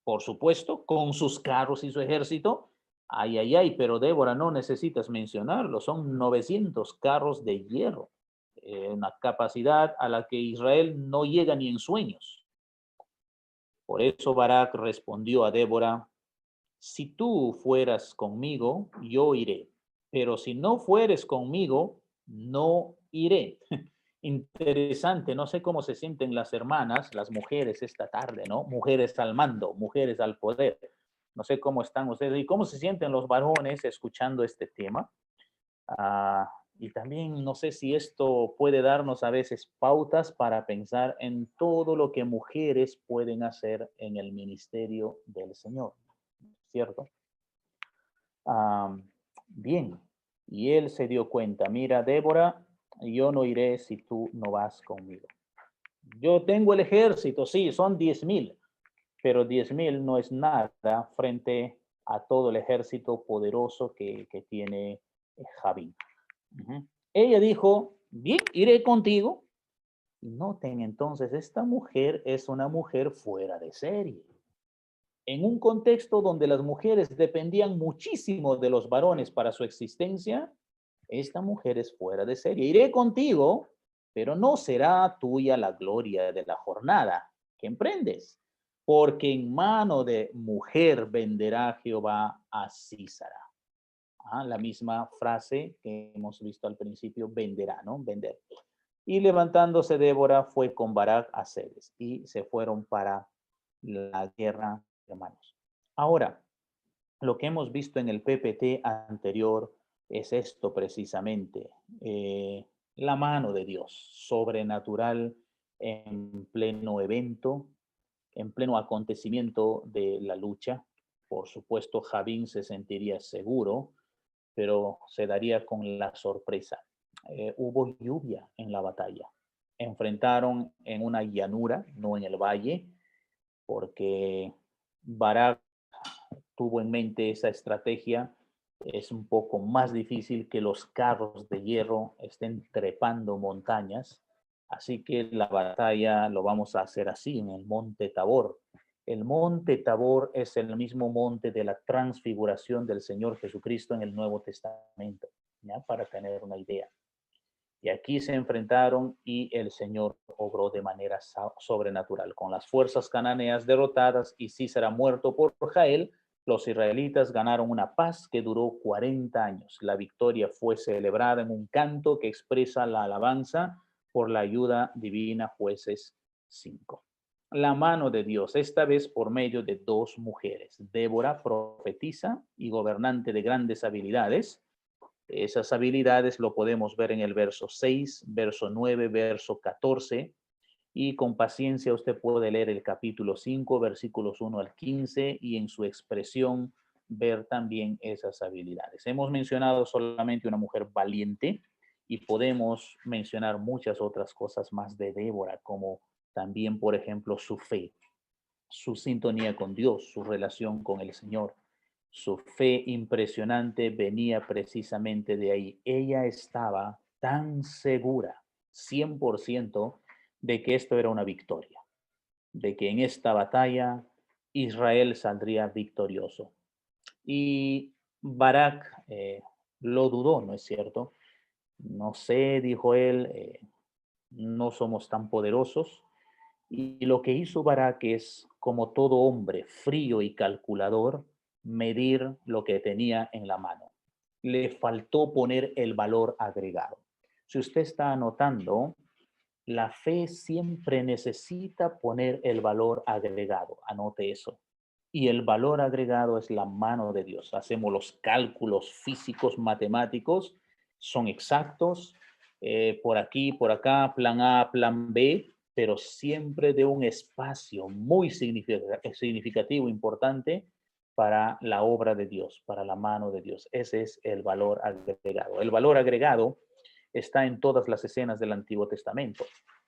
por supuesto, con sus carros y su ejército. Ay, ay, ay, pero Débora, no necesitas mencionarlo, son 900 carros de hierro, una capacidad a la que Israel no llega ni en sueños. Por eso Barak respondió a Débora, si tú fueras conmigo, yo iré, pero si no fueres conmigo, no iré. Interesante, no sé cómo se sienten las hermanas, las mujeres esta tarde, ¿no? Mujeres al mando, mujeres al poder. No sé cómo están ustedes y cómo se sienten los varones escuchando este tema. Y también no sé si esto puede darnos a veces pautas para pensar en todo lo que mujeres pueden hacer en el ministerio del Señor, ¿cierto? Bien, y él se dio cuenta, mira, Débora, yo no iré si tú no vas conmigo. Yo tengo el ejército, sí, son 10,000, pero 10,000 no es nada frente a todo el ejército poderoso que tiene Javín. Ella dijo, bien, iré contigo. Noten entonces, esta mujer es una mujer fuera de serie. En un contexto donde las mujeres dependían muchísimo de los varones para su existencia, esta mujer es fuera de serie. Iré contigo, pero no será tuya la gloria de la jornada que emprendes, porque en mano de mujer venderá Jehová a Císara. La misma frase que hemos visto al principio, venderá, ¿no? Vender. Y levantándose Débora fue con Barak a Cedes y se fueron para la guerra, hermanos. Ahora, lo que hemos visto en el PPT anterior es esto precisamente, la mano de Dios, sobrenatural en pleno evento, en pleno acontecimiento de la lucha. Por supuesto, Javín se sentiría seguro, pero se daría con la sorpresa. Hubo lluvia en la batalla. Enfrentaron en una llanura, no en el valle, porque Barak tuvo en mente esa estrategia. Es un poco más difícil que los carros de hierro estén trepando montañas. Así que la batalla lo vamos a hacer así, en el monte Tabor. El monte Tabor es el mismo monte de la transfiguración del Señor Jesucristo en el Nuevo Testamento, ¿ya? Para tener una idea. Y aquí se enfrentaron y el Señor obró de manera sobrenatural. Con las fuerzas cananeas derrotadas y Císara muerto por Jael, los israelitas ganaron una paz que duró 40 años. La victoria fue celebrada en un canto que expresa la alabanza por la ayuda divina, Jueces 5. La mano de Dios, esta vez por medio de dos mujeres. Débora, profetisa y gobernante de grandes habilidades. Esas habilidades lo podemos ver en el verso 6, verso 9, verso 14. Y con paciencia usted puede leer el capítulo 5, versículos 1 al 15 y en su expresión ver también esas habilidades. Hemos mencionado solamente una mujer valiente y podemos mencionar muchas otras cosas más de Débora, como también, por ejemplo, su fe, su sintonía con Dios, su relación con el Señor. Su fe impresionante venía precisamente de ahí. Ella estaba tan segura, 100%, de que esto era una victoria, de que en esta batalla Israel saldría victorioso. Y Barak lo dudó, ¿no es cierto? No sé, dijo él, no somos tan poderosos. Y lo que hizo Barak es, como todo hombre frío y calculador, medir lo que tenía en la mano. Le faltó poner el valor agregado. Si usted está anotando, la fe siempre necesita poner el valor agregado. Anote eso. Y el valor agregado es la mano de Dios. Hacemos los cálculos físicos, matemáticos, son exactos, por aquí, por acá, plan A, plan B, pero siempre de un espacio muy significativo, importante para la obra de Dios, para la mano de Dios. Ese es el valor agregado. El valor agregado está en todas las escenas del Antiguo Testamento.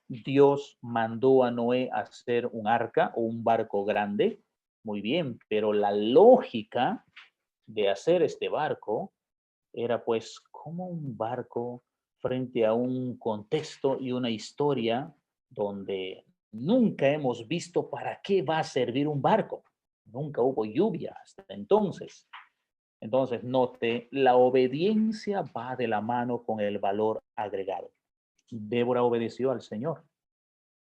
Dios mandó a Noé a hacer un arca o un barco grande, muy bien, pero la lógica de hacer este barco era pues como un barco frente a un contexto y una historia donde nunca hemos visto para qué va a servir un barco. Nunca hubo lluvia hasta entonces. Entonces, note, la obediencia va de la mano con el valor agregado. Débora obedeció al Señor.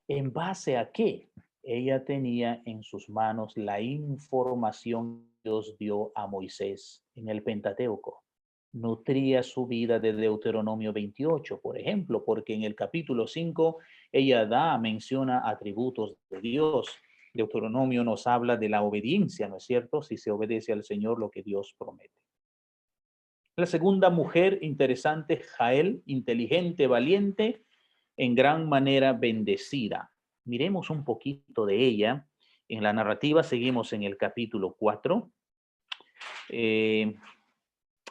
¿En base a qué? Ella tenía en sus manos la información Dios dio a Moisés en el Pentateuco. Nutría su vida de Deuteronomio 28, por ejemplo, porque en el capítulo 5 ella menciona atributos de Dios. Deuteronomio nos habla de la obediencia, ¿no es cierto? Si se obedece al Señor lo que Dios promete. La segunda mujer interesante, Jael, inteligente, valiente, en gran manera bendecida. Miremos un poquito de ella. En la narrativa seguimos en el capítulo 4.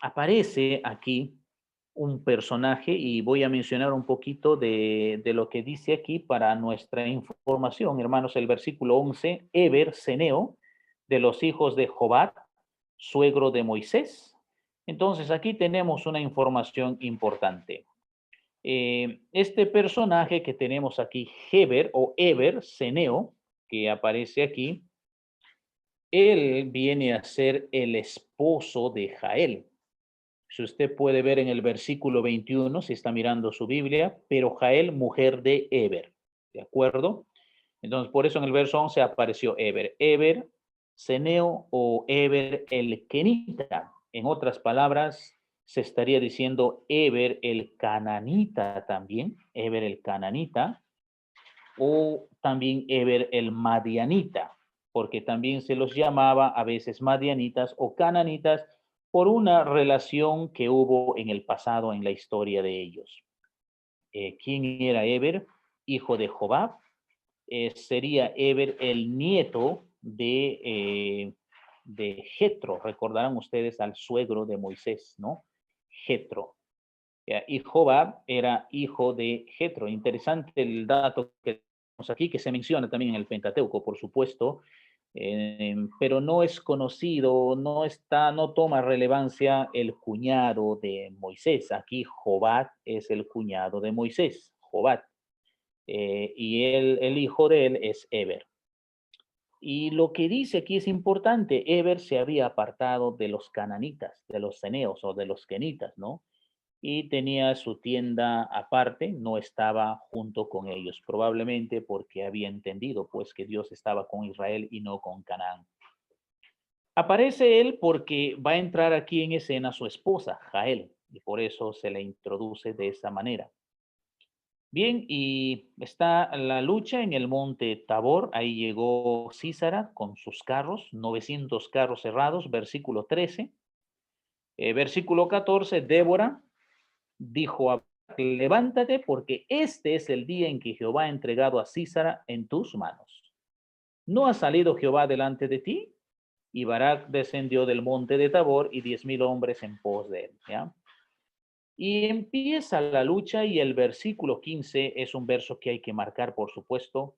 Aparece aquí un personaje y voy a mencionar un poquito de lo que dice aquí para nuestra información, hermanos. El versículo 11, Eber, Ceneo, de los hijos de Jobat, suegro de Moisés. Entonces aquí tenemos una información importante. Este personaje que tenemos aquí, Heber o Eber, Ceneo, que aparece aquí, él viene a ser el esposo de Jael. Si usted puede ver en el versículo 21, si está mirando su Biblia, pero Jael, mujer de Eber, ¿de acuerdo? Entonces, por eso en el verso 11 apareció Eber. Eber, Ceneo o Eber el Kenita. En otras palabras, se estaría diciendo Eber el Cananita también, Eber el Cananita, o también Eber el Madianita, porque también se los llamaba a veces Madianitas o Cananitas por una relación que hubo en el pasado en la historia de ellos. ¿Quién era Eber? Hijo de Jobab. Sería Eber el nieto de Jetro. Recordarán ustedes al suegro de Moisés, ¿no? Jetro. Y Jobab era hijo de Jetro. Interesante el dato que tenemos aquí, que se menciona también en el Pentateuco, por supuesto, pero no es conocido, no toma relevancia el cuñado de Moisés. Aquí Jobat es el cuñado de Moisés, Jobat, y el hijo de él es Eber. Y lo que dice aquí es importante, Eber se había apartado de los cananitas, de los ceneos o de los kenitas, ¿no? Y tenía su tienda aparte, no estaba junto con ellos, probablemente porque había entendido pues que Dios estaba con Israel y no con Canaán. Aparece él porque va a entrar aquí en escena su esposa, Jael, y por eso se le introduce de esa manera. Bien, y está la lucha en el monte Tabor, ahí llegó Sísara con sus carros, 900 carros cerrados, versículo 13. Versículo 14, Débora dijo a levántate porque este es el día en que Jehová ha entregado a Sísara en tus manos. ¿No ha salido Jehová delante de ti? Y Barak descendió del monte de Tabor y 10,000 hombres en pos de él. ¿Ya? Y empieza la lucha y el versículo 15 es un verso que hay que marcar, por supuesto.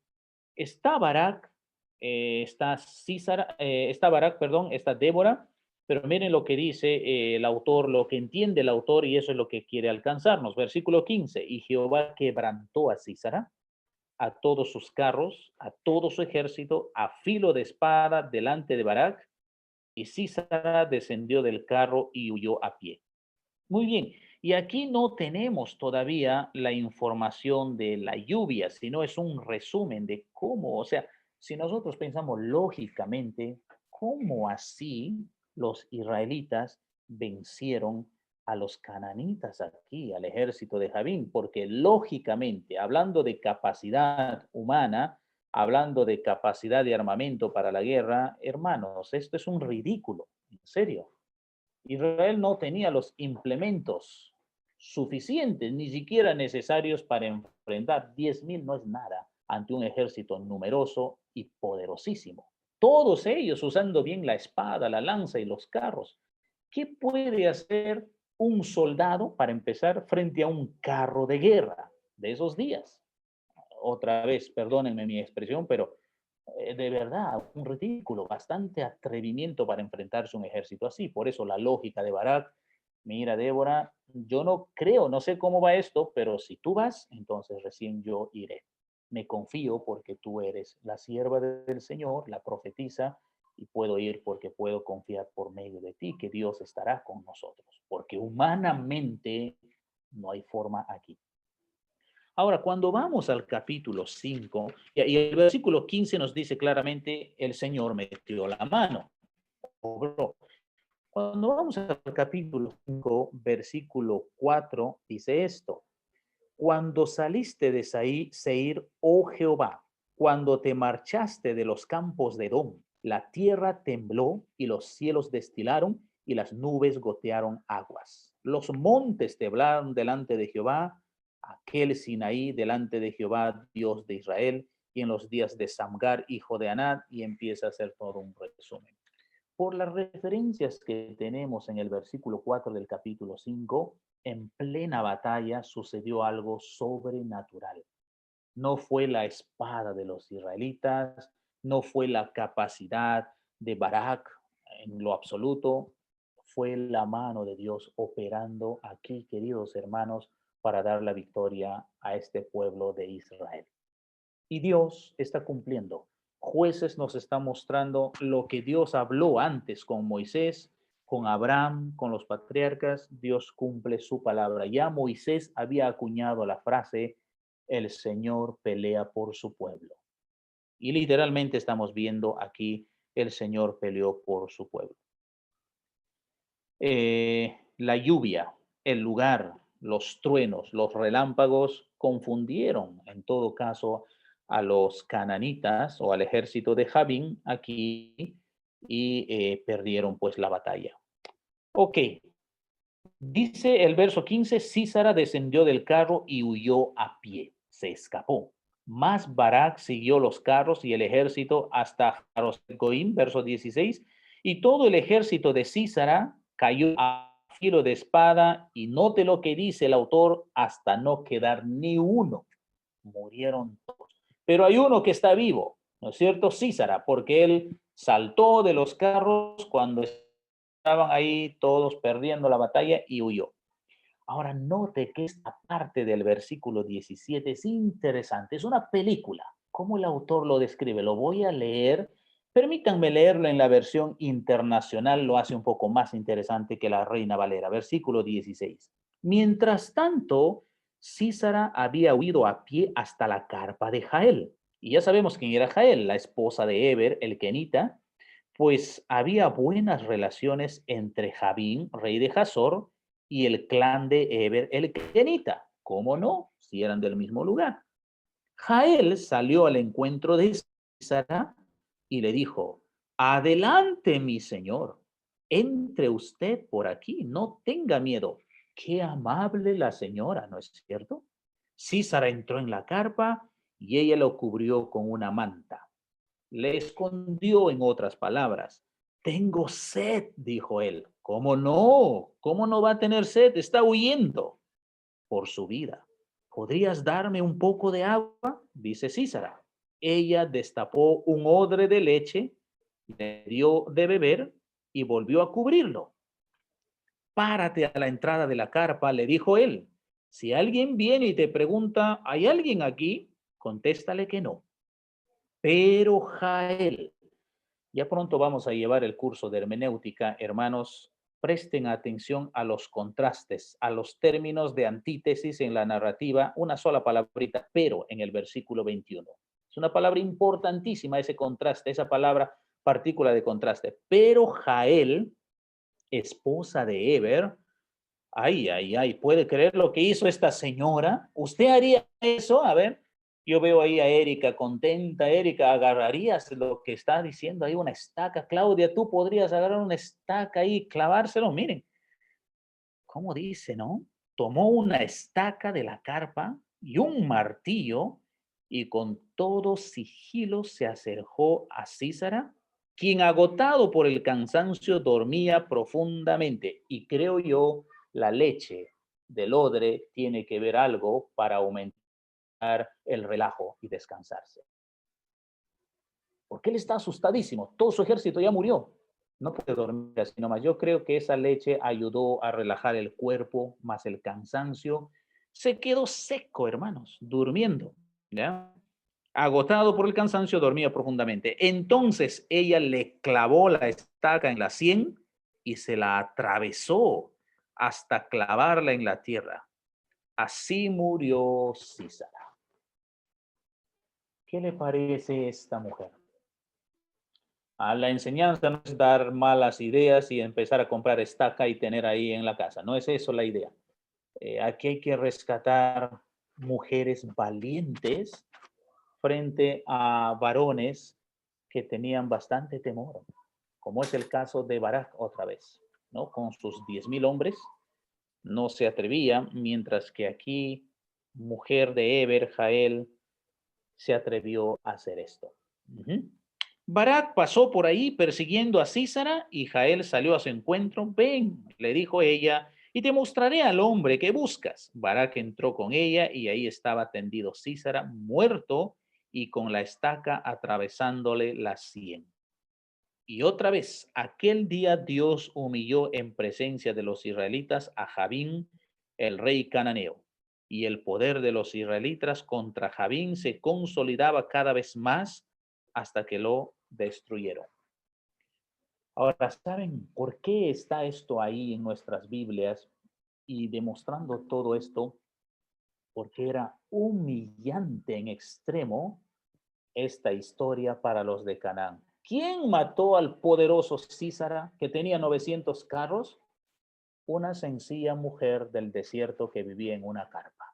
Está Barak, está Sísara, está Barak, perdón, está Débora, pero miren lo que dice el autor, lo que entiende el autor, y eso es lo que quiere alcanzarnos. Versículo 15, y Jehová quebrantó a Sísara, a todos sus carros, a todo su ejército, a filo de espada delante de Barak, y Sísara descendió del carro y huyó a pie. Muy bien, y aquí no tenemos todavía la información de la lluvia, sino es un resumen de cómo, o sea, si nosotros pensamos lógicamente, ¿cómo así los israelitas vencieron a los cananitas aquí, al ejército de Javín? Porque lógicamente, hablando de capacidad humana, hablando de capacidad de armamento para la guerra, hermanos, esto es un ridículo, en serio. Israel no tenía los implementos suficientes, ni siquiera necesarios para enfrentar. 10,000 no es nada ante un ejército numeroso y poderosísimo. Todos ellos usando bien la espada, la lanza y los carros. ¿Qué puede hacer un soldado para empezar frente a un carro de guerra de esos días? Otra vez, perdónenme mi expresión, pero de verdad, un ridículo, bastante atrevimiento para enfrentarse a un ejército así. Por eso la lógica de Barak, mira, Débora, yo no creo, no sé cómo va esto, pero si tú vas, entonces recién yo iré. Me confío porque tú eres la sierva del Señor, la profetisa, y puedo ir porque puedo confiar por medio de ti que Dios estará con nosotros, porque humanamente no hay forma aquí. Ahora, cuando vamos al capítulo 5, y el versículo 15 nos dice claramente, el Señor metió la mano. obró. Cuando vamos al capítulo 5, versículo 4, dice esto: cuando saliste de Seir, oh Jehová, cuando te marchaste de los campos de Edom, la tierra tembló y los cielos destilaron y las nubes gotearon aguas. Los montes temblaron delante de Jehová, aquel Sinaí delante de Jehová, Dios de Israel, y en los días de Samgar, hijo de Anad, y empieza a hacer todo un resumen. Por las referencias que tenemos en el versículo 4 del capítulo 5, en plena batalla sucedió algo sobrenatural. No fue la espada de los israelitas, no fue la capacidad de Barak en lo absoluto, fue la mano de Dios operando aquí, queridos hermanos, para dar la victoria a este pueblo de Israel. Y Dios está cumpliendo. Jueces nos está mostrando lo que Dios habló antes con Moisés, con Abraham, con los patriarcas. Dios cumple su palabra. Ya Moisés había acuñado la frase: el Señor pelea por su pueblo. Y literalmente estamos viendo aquí: el Señor peleó por su pueblo. La lluvia, el lugar, los truenos, los relámpagos confundieron en todo caso a los cananitas o al ejército de Jabín aquí y perdieron pues la batalla. Ok, dice el verso 15: Sísara descendió del carro y huyó a pie, se escapó. Mas Barak siguió los carros y el ejército hasta Jaroset-Goim, verso 16, y todo el ejército de Sísara cayó a filo de espada, y note lo que dice el autor: hasta no quedar ni uno. Murieron todos. Pero hay uno que está vivo, ¿no es cierto? Sísara, porque él saltó de los carros cuando estaban ahí todos perdiendo la batalla y huyó. Ahora note que esta parte del versículo 17 es interesante, es una película. ¿Cómo el autor lo describe? Lo voy a leer. Permítanme leerlo en la versión internacional, lo hace un poco más interesante que la Reina Valera. Versículo 16. Mientras tanto, Sísara había huido a pie hasta la carpa de Jael. Y ya sabemos quién era Jael, la esposa de Eber, el kenita, pues había buenas relaciones entre Jabín, rey de Hazor, y el clan de Eber el kenita. ¿Cómo no? Si eran del mismo lugar. Jael salió al encuentro de Sísara y le dijo: adelante, mi señor, entre usted por aquí, no tenga miedo. Qué amable la señora, ¿no es cierto? Sísara entró en la carpa y ella lo cubrió con una manta. Le escondió, en otras palabras. Tengo sed, dijo él. ¿Cómo no? ¿Cómo no va a tener sed? Está huyendo por su vida. ¿Podrías darme un poco de agua? Dice Sísara. Ella destapó un odre de leche, le dio de beber y volvió a cubrirlo. Párate a la entrada de la carpa, le dijo él. Si alguien viene y te pregunta: ¿hay alguien aquí? Contéstale que no. Pero Jael, ya pronto vamos a llevar el curso de hermenéutica, hermanos, presten atención a los contrastes, a los términos de antítesis en la narrativa, una sola palabrita, pero en el versículo 21. Es una palabra importantísima ese contraste, esa palabra partícula de contraste. Pero Jael, esposa de Eber, ay, ¿puede creer lo que hizo esta señora? ¿Usted haría eso? A ver, yo veo ahí a Erika contenta. Erika, ¿agarrarías lo que está diciendo ahí, una estaca? Claudia, tú podrías agarrar una estaca ahí y clavárselo. Miren, ¿cómo dice, no? Tomó una estaca de la carpa y un martillo y con todo sigilo se acercó a Sísara, quien agotado por el cansancio dormía profundamente. Y creo yo, la leche del odre tiene que ver algo para aumentar el relajo y descansarse. Porque él está asustadísimo, todo su ejército ya murió. No puede dormir así nomás. Yo creo que esa leche ayudó a relajar el cuerpo, más el cansancio. Se quedó seco, hermanos, durmiendo, ¿ya? Agotado por el cansancio, dormía profundamente. Entonces ella le clavó la estaca en la sien y se la atravesó hasta clavarla en la tierra. Así murió Sísara. ¿Qué le parece esta mujer? A la enseñanza no es dar malas ideas y empezar a comprar estaca y tener ahí en la casa. No es eso la idea. Aquí hay que rescatar mujeres valientes frente a varones que tenían bastante temor, como es el caso de Barak otra vez, ¿no? Con sus 10,000 hombres no se atrevía, mientras que aquí, mujer de Eber, Jael, se atrevió a hacer esto. Barak pasó por ahí persiguiendo a Sísara y Jael salió a su encuentro. Ven, le dijo ella, y te mostraré al hombre que buscas. Barak entró con ella y ahí estaba tendido Sísara, muerto y con la estaca atravesándole la sien. Y otra vez, aquel día Dios humilló en presencia de los israelitas a Jabín, el rey cananeo, y el poder de los israelitas contra Jabín se consolidaba cada vez más hasta que lo destruyeron. Ahora, ¿saben por qué está esto ahí en nuestras Biblias y demostrando todo esto? Porque era humillante en extremo esta historia para los de Canaán. ¿Quién mató al poderoso Sísara que tenía 900 carros? Una sencilla mujer del desierto que vivía en una carpa.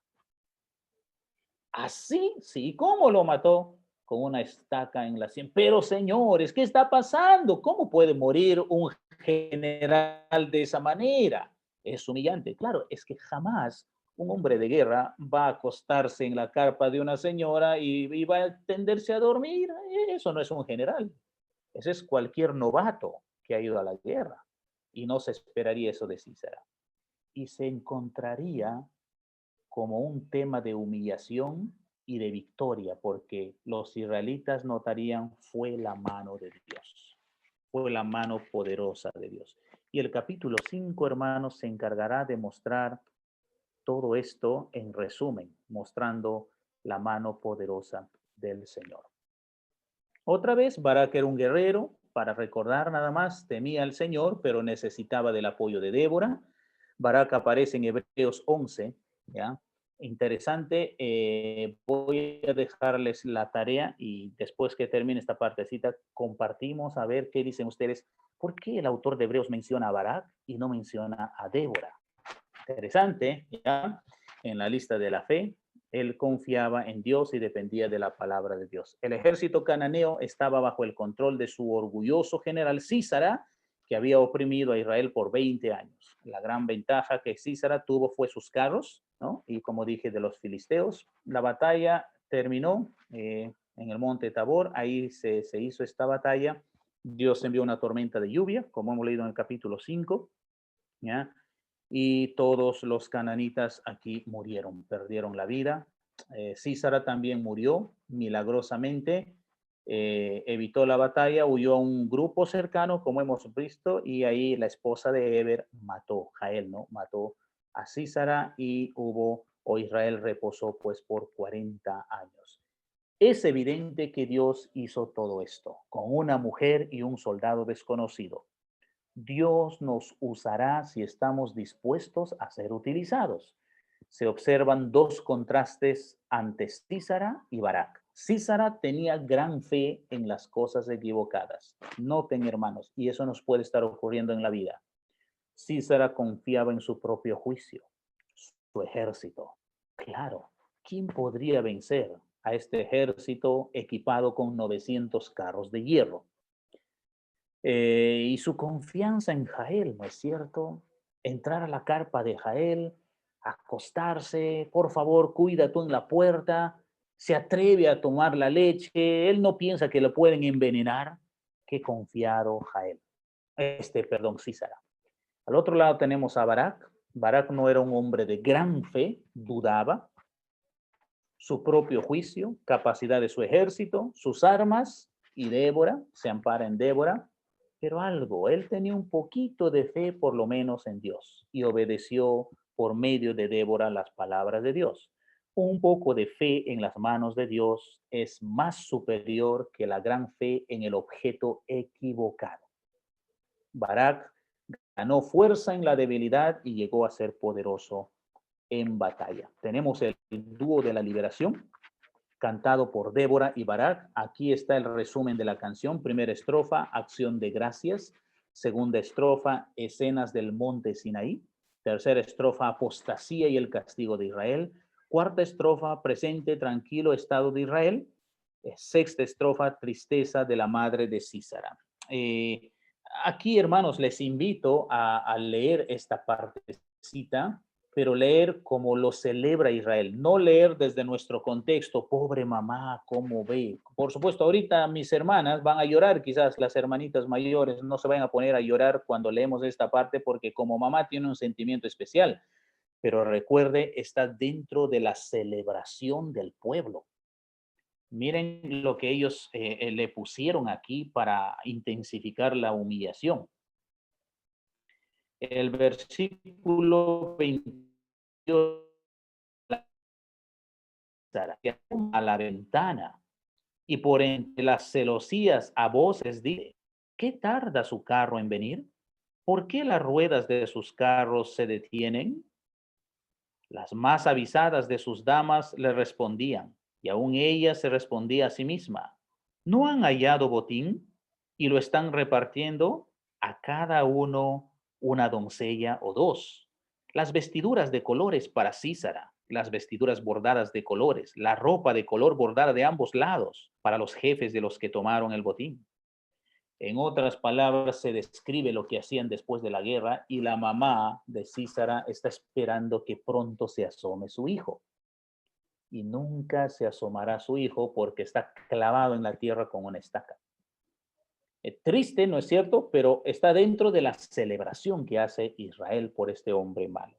Así, sí, ¿cómo lo mató? Con una estaca en la sien. Pero señores, ¿qué está pasando? ¿Cómo puede morir un general de esa manera? Es humillante. Claro, es que jamás un hombre de guerra va a acostarse en la carpa de una señora y va a tenderse a dormir. Eso no es un general. Ese es cualquier novato que ha ido a la guerra. Y no se esperaría eso de Císara. Y se encontraría como un tema de humillación y de victoria, porque los israelitas notarían fue la mano de Dios, fue la mano poderosa de Dios. Y el capítulo 5, hermanos, se encargará de mostrar todo esto en resumen, mostrando la mano poderosa del Señor. Otra vez, Barak era un guerrero, para recordar nada más, temía al Señor, pero necesitaba del apoyo de Débora. Barak aparece en Hebreos 11, ¿ya? Interesante, voy a dejarles la tarea y después que termine esta partecita, compartimos a ver qué dicen ustedes. ¿Por qué el autor de Hebreos menciona a Barak y no menciona a Débora? Interesante, ¿ya? En la lista de la fe, él confiaba en Dios y dependía de la palabra de Dios. El ejército cananeo estaba bajo el control de su orgulloso general Sísara, que había oprimido a Israel por 20 años. La gran ventaja que Sísara tuvo fue sus carros, ¿no? Y como dije, de los filisteos. La batalla terminó en el monte Tabor, ahí se hizo esta batalla. Dios envió una tormenta de lluvia, como hemos leído en el capítulo 5, ¿ya? Y todos los cananitas aquí murieron, perdieron la vida. Sísara también murió milagrosamente, evitó la batalla, huyó a un grupo cercano, como hemos visto, y ahí la esposa de Eber mató, Jael, ¿no? Mató a Sísara y Israel reposó pues por 40 años. Es evidente que Dios hizo todo esto con una mujer y un soldado desconocido. Dios nos usará si estamos dispuestos a ser utilizados. Se observan dos contrastes ante Sísara y Barak. Sísara tenía gran fe en las cosas equivocadas. Noten, hermanos, y eso nos puede estar ocurriendo en la vida. Sísara confiaba en su propio juicio, su ejército. Claro, ¿quién podría vencer a este ejército equipado con 900 carros de hierro? Y su confianza en Jael, ¿no es cierto? Entrar a la carpa de Jael, acostarse, por favor, cuida tú en la puerta, se atreve a tomar la leche, él no piensa que lo pueden envenenar. Qué confiado Jael. Sísara. Al otro lado tenemos a Barak. Barak no era un hombre de gran fe, dudaba su propio juicio, capacidad de su ejército, sus armas, y Débora, se ampara en Débora, pero algo, él tenía un poquito de fe por lo menos en Dios y obedeció por medio de Débora las palabras de Dios. Un poco de fe en las manos de Dios es más superior que la gran fe en el objeto equivocado. Barak ganó fuerza en la debilidad y llegó a ser poderoso en batalla. Tenemos el dúo de la liberación. cantado por Débora y Barak. Aquí está el resumen de la canción. Primera estrofa, acción de gracias. Segunda estrofa, escenas del monte Sinaí. Tercera estrofa, apostasía y el castigo de Israel. Cuarta estrofa, presente, tranquilo estado de Israel. Sexta estrofa, tristeza de la madre de Sísara. Aquí, hermanos, les invito a leer esta partecita, pero leer como lo celebra Israel, no leer desde nuestro contexto, pobre mamá, ¿cómo ve? Por supuesto, ahorita mis hermanas van a llorar, quizás las hermanitas mayores no se vayan a poner a llorar cuando leemos esta parte, porque como mamá tiene un sentimiento especial, pero recuerde, está dentro de la celebración del pueblo. Miren lo que ellos le pusieron aquí para intensificar la humillación. El versículo 22, a la ventana y por entre las celosías a voces dice, ¿qué tarda su carro en venir? ¿Por qué las ruedas de sus carros se detienen? Las más avisadas de sus damas le respondían, y aún ella se respondía a sí misma, ¿no han hallado botín y lo están repartiendo a cada uno una doncella o dos? Las vestiduras de colores para Sísara, las vestiduras bordadas de colores, la ropa de color bordada de ambos lados para los jefes de los que tomaron el botín. En otras palabras, se describe lo que hacían después de la guerra y la mamá de Sísara está esperando que pronto se asome su hijo. Y nunca se asomará su hijo porque está clavado en la tierra con una estaca. Es triste, ¿no es cierto? Pero está dentro de la celebración que hace Israel por este hombre malo.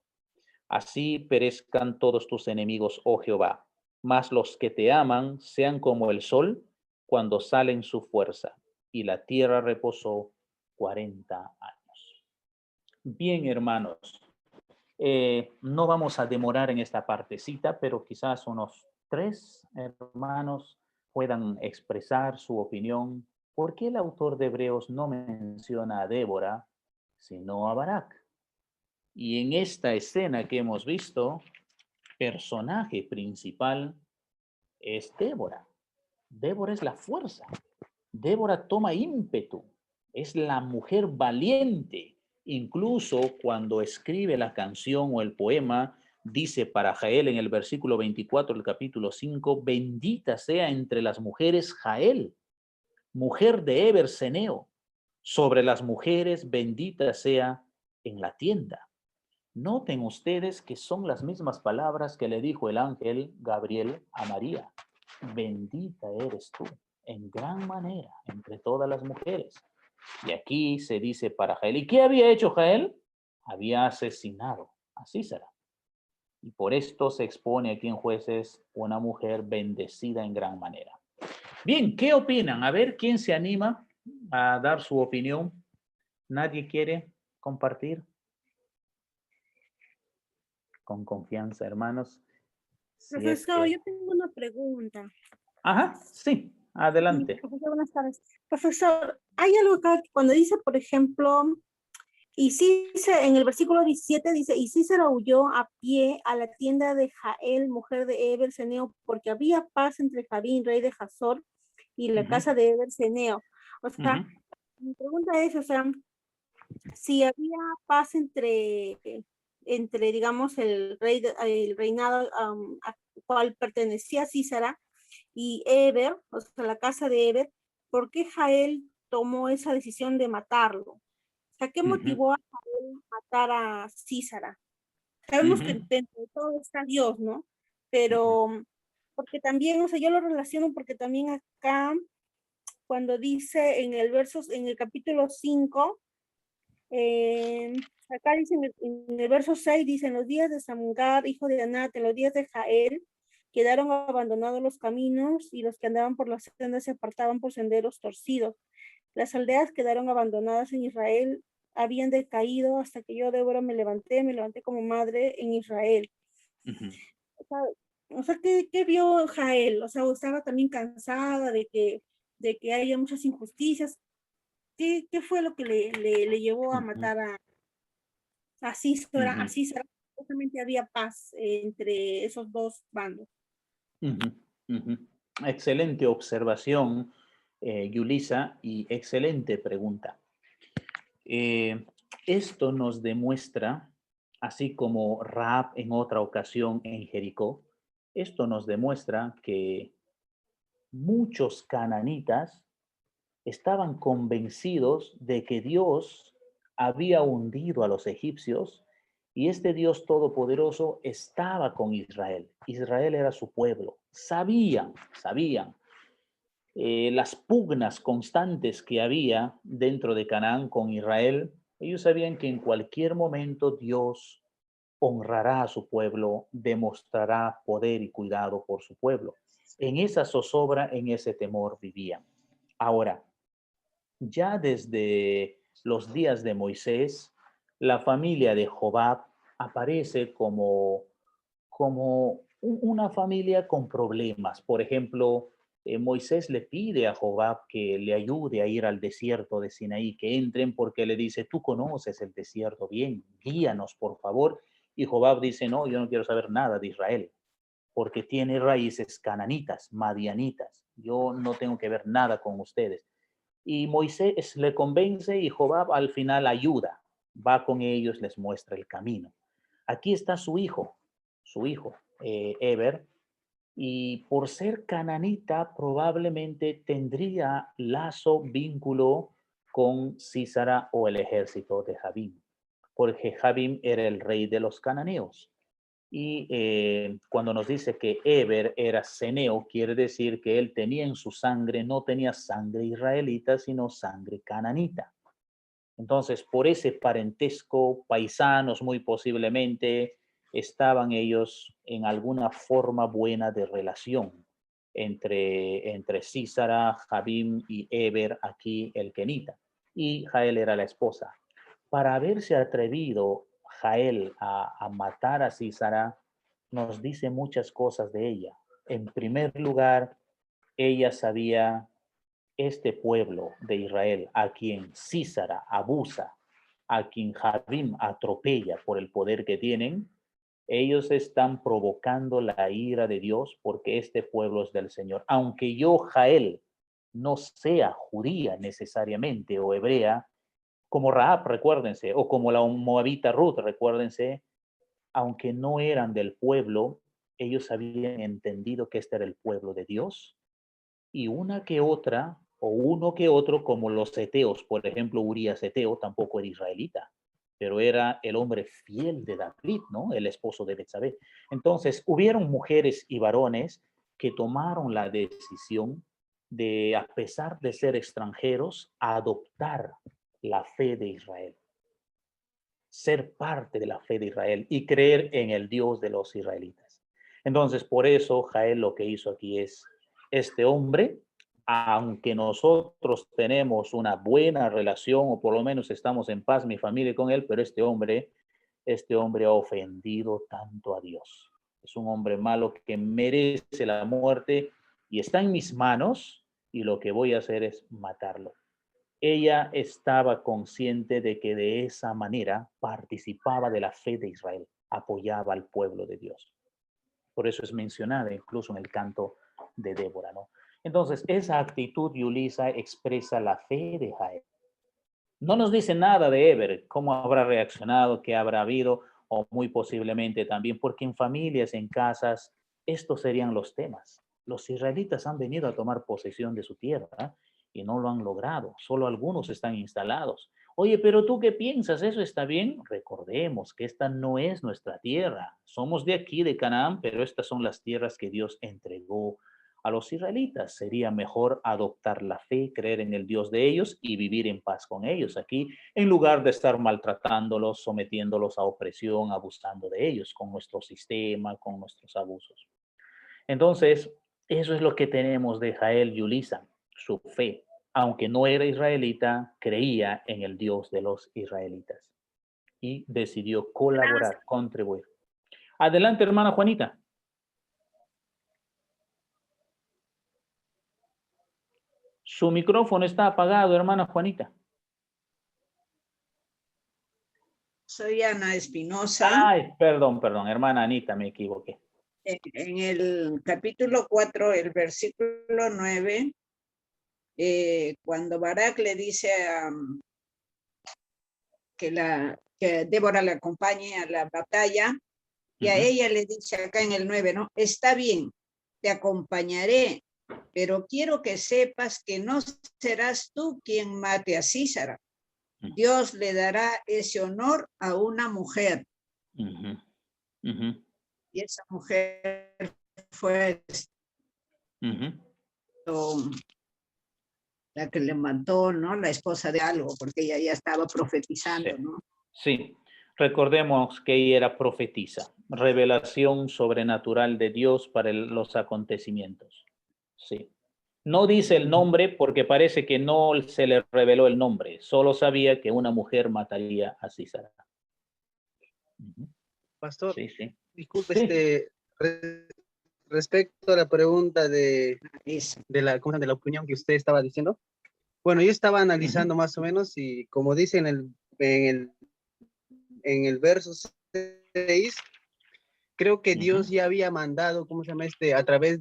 Así perezcan todos tus enemigos, oh Jehová, mas los que te aman sean como el sol cuando sale en su fuerza. Y la tierra reposó 40 años. Bien, hermanos, no vamos a demorar en esta partecita, pero quizás unos 3 hermanos puedan expresar su opinión. ¿Por qué el autor de Hebreos no menciona a Débora, sino a Barak? Y en esta escena que hemos visto, personaje principal es Débora. Débora es la fuerza. Débora toma ímpetu. Es la mujer valiente. Incluso cuando escribe la canción o el poema, dice para Jael en el versículo 24 del capítulo 5, bendita sea entre las mujeres Jael, mujer de Eberseneo. Sobre las mujeres bendita sea en la tienda. Noten ustedes que son las mismas palabras que le dijo el ángel Gabriel a María. Bendita eres tú en gran manera entre todas las mujeres. Y aquí se dice para Jael. ¿Y qué había hecho Jael? Había asesinado a Sísara. Y por esto se expone aquí en Jueces una mujer bendecida en gran manera. Bien, ¿qué opinan? A ver, ¿quién se anima a dar su opinión? ¿Nadie quiere compartir? Con confianza, hermanos. Si es Profesor, que... yo tengo una pregunta. Ajá, sí, adelante. Profesor, buenas tardes. Profesor, hay algo acá que cuando dice, por ejemplo, y sí, en el versículo 17 dice, y Cícero huyó a pie a la tienda de Jael, mujer de Eberseneo, porque había paz entre Jabín, rey de Hazor, y la casa de Eberseneo. O sea, mi pregunta es, o sea, si había paz entre digamos, el reinado al cual pertenecía Císara y Eber, o sea, la casa de Eber, ¿por qué Jael tomó esa decisión de matarlo? O sea, ¿qué motivó a Jael matar a Císara? Sabemos que dentro de todo está Dios, ¿no? Pero, porque también, o sea, yo lo relaciono porque también acá, cuando dice en el capítulo 5, acá dice en el verso 6, dice, en los días de Samgar, hijo de Anat, en los días de Jael, quedaron abandonados los caminos y los que andaban por las sendas se apartaban por senderos torcidos. Las aldeas quedaron abandonadas en Israel, habían decaído hasta que yo, Débora, me levanté como madre en Israel. O sea, ¿qué vio Jael? O sea, estaba también cansada de que haya muchas injusticias. ¿Qué fue lo que le llevó a matar a Císara? A Císara, justamente había paz entre esos dos bandos. Ujú. Excelente observación, Yulisa, y excelente pregunta. Eh, Esto nos demuestra, así como Rahab en otra ocasión en Jericó, esto nos demuestra que muchos cananitas estaban convencidos de que Dios había hundido a los egipcios y este Dios todopoderoso estaba con Israel. Israel era su pueblo. Sabían las pugnas constantes que había dentro de Canaán con Israel. Ellos sabían que en cualquier momento Dios honrará a su pueblo, demostrará poder y cuidado por su pueblo. En esa zozobra, en ese temor vivían. Ahora, ya desde los días de Moisés, la familia de Jobab aparece como una familia con problemas. Por ejemplo, Moisés le pide a Jobab que le ayude a ir al desierto de Sinaí, que entren porque le dice, tú conoces el desierto bien, guíanos por favor. Y Jobab dice, no, yo no quiero saber nada de Israel, porque tiene raíces cananitas, madianitas. Yo no tengo que ver nada con ustedes. Y Moisés le convence y Jobab al final ayuda, va con ellos, les muestra el camino. Aquí está su hijo, Eber, y por ser cananita probablemente tendría lazo, vínculo con Sísara o el ejército de Jabim, porque Jabim era el rey de los cananeos. Y cuando nos dice que Eber era ceneo, quiere decir que él tenía en su sangre, no tenía sangre israelita, sino sangre cananita. Entonces, por ese parentesco, paisanos muy posiblemente, estaban ellos en alguna forma buena de relación entre Sísara, Jabim y Eber, aquí el kenita. Y Jael era la esposa. Para haberse atrevido Jael a matar a Sísara, nos dice muchas cosas de ella. En primer lugar, ella sabía este pueblo de Israel, a quien Sísara abusa, a quien Jabim atropella por el poder que tienen, ellos están provocando la ira de Dios porque este pueblo es del Señor. Aunque yo, Jael, no sea judía necesariamente o hebrea, como Rahab, recuérdense, o como la moabita Ruth, recuérdense, aunque no eran del pueblo, ellos habían entendido que este era el pueblo de Dios y una que otra o uno que otro, como los seteos, por ejemplo, Urías seteo tampoco era israelita, pero era el hombre fiel de David, ¿no? El esposo de Betsabé. Entonces, hubieron mujeres y varones que tomaron la decisión de, a pesar de ser extranjeros, adoptar la fe de Israel, ser parte de la fe de Israel y creer en el Dios de los israelitas. Entonces, por eso Jael lo que hizo aquí es, este hombre, aunque nosotros tenemos una buena relación o por lo menos estamos en paz, mi familia con él, pero este hombre ha ofendido tanto a Dios. Es un hombre malo que merece la muerte y está en mis manos y lo que voy a hacer es matarlo. Ella estaba consciente de que de esa manera participaba de la fe de Israel, apoyaba al pueblo de Dios. Por eso es mencionada incluso en el canto de Débora, ¿no? Entonces, esa actitud, Yulisa, expresa la fe de Jael. No nos dice nada de Eber, cómo habrá reaccionado, qué habrá habido, o muy posiblemente también, porque en familias, en casas, estos serían los temas. Los israelitas han venido a tomar posesión de su tierra y no lo han logrado, solo algunos están instalados. Oye, pero tú qué piensas, ¿eso está bien? Recordemos que esta no es nuestra tierra. Somos de aquí, de Canaán, pero estas son las tierras que Dios entregó a los israelitas. Sería mejor adoptar la fe, creer en el Dios de ellos y vivir en paz con ellos aquí, en lugar de estar maltratándolos, sometiéndolos a opresión, abusando de ellos con nuestro sistema, con nuestros abusos. Entonces, eso es lo que tenemos de Jael Yulisa, su fe. Aunque no era israelita, creía en el Dios de los israelitas y decidió colaborar, contribuir. Adelante, hermana Juanita. Su micrófono está apagado, hermana Juanita. Soy Ana Espinosa. Ay, perdón, hermana Anita, me equivoqué. En el capítulo 4, el versículo 9, cuando Barak le dice que Débora le acompañe a la batalla, y a ella le dice acá en el 9, ¿no? Está bien, te acompañaré, pero quiero que sepas que no serás tú quien mate a Císara. Dios le dará ese honor a una mujer. Y esa mujer fue la que le mató, ¿no? La esposa de algo, porque ella ya estaba profetizando, Sí. ¿no? Sí, recordemos que ella era profetisa, revelación sobrenatural de Dios para los acontecimientos. Sí. No dice el nombre porque parece que no se le reveló el nombre, solo sabía que una mujer mataría a Císara. Pastor, Sí, sí. disculpe, Sí. respecto a la pregunta de la opinión que usted estaba diciendo. Bueno, yo estaba analizando más o menos y como dice en el verso 6, creo que Dios ya había mandado, ¿cómo se llama a través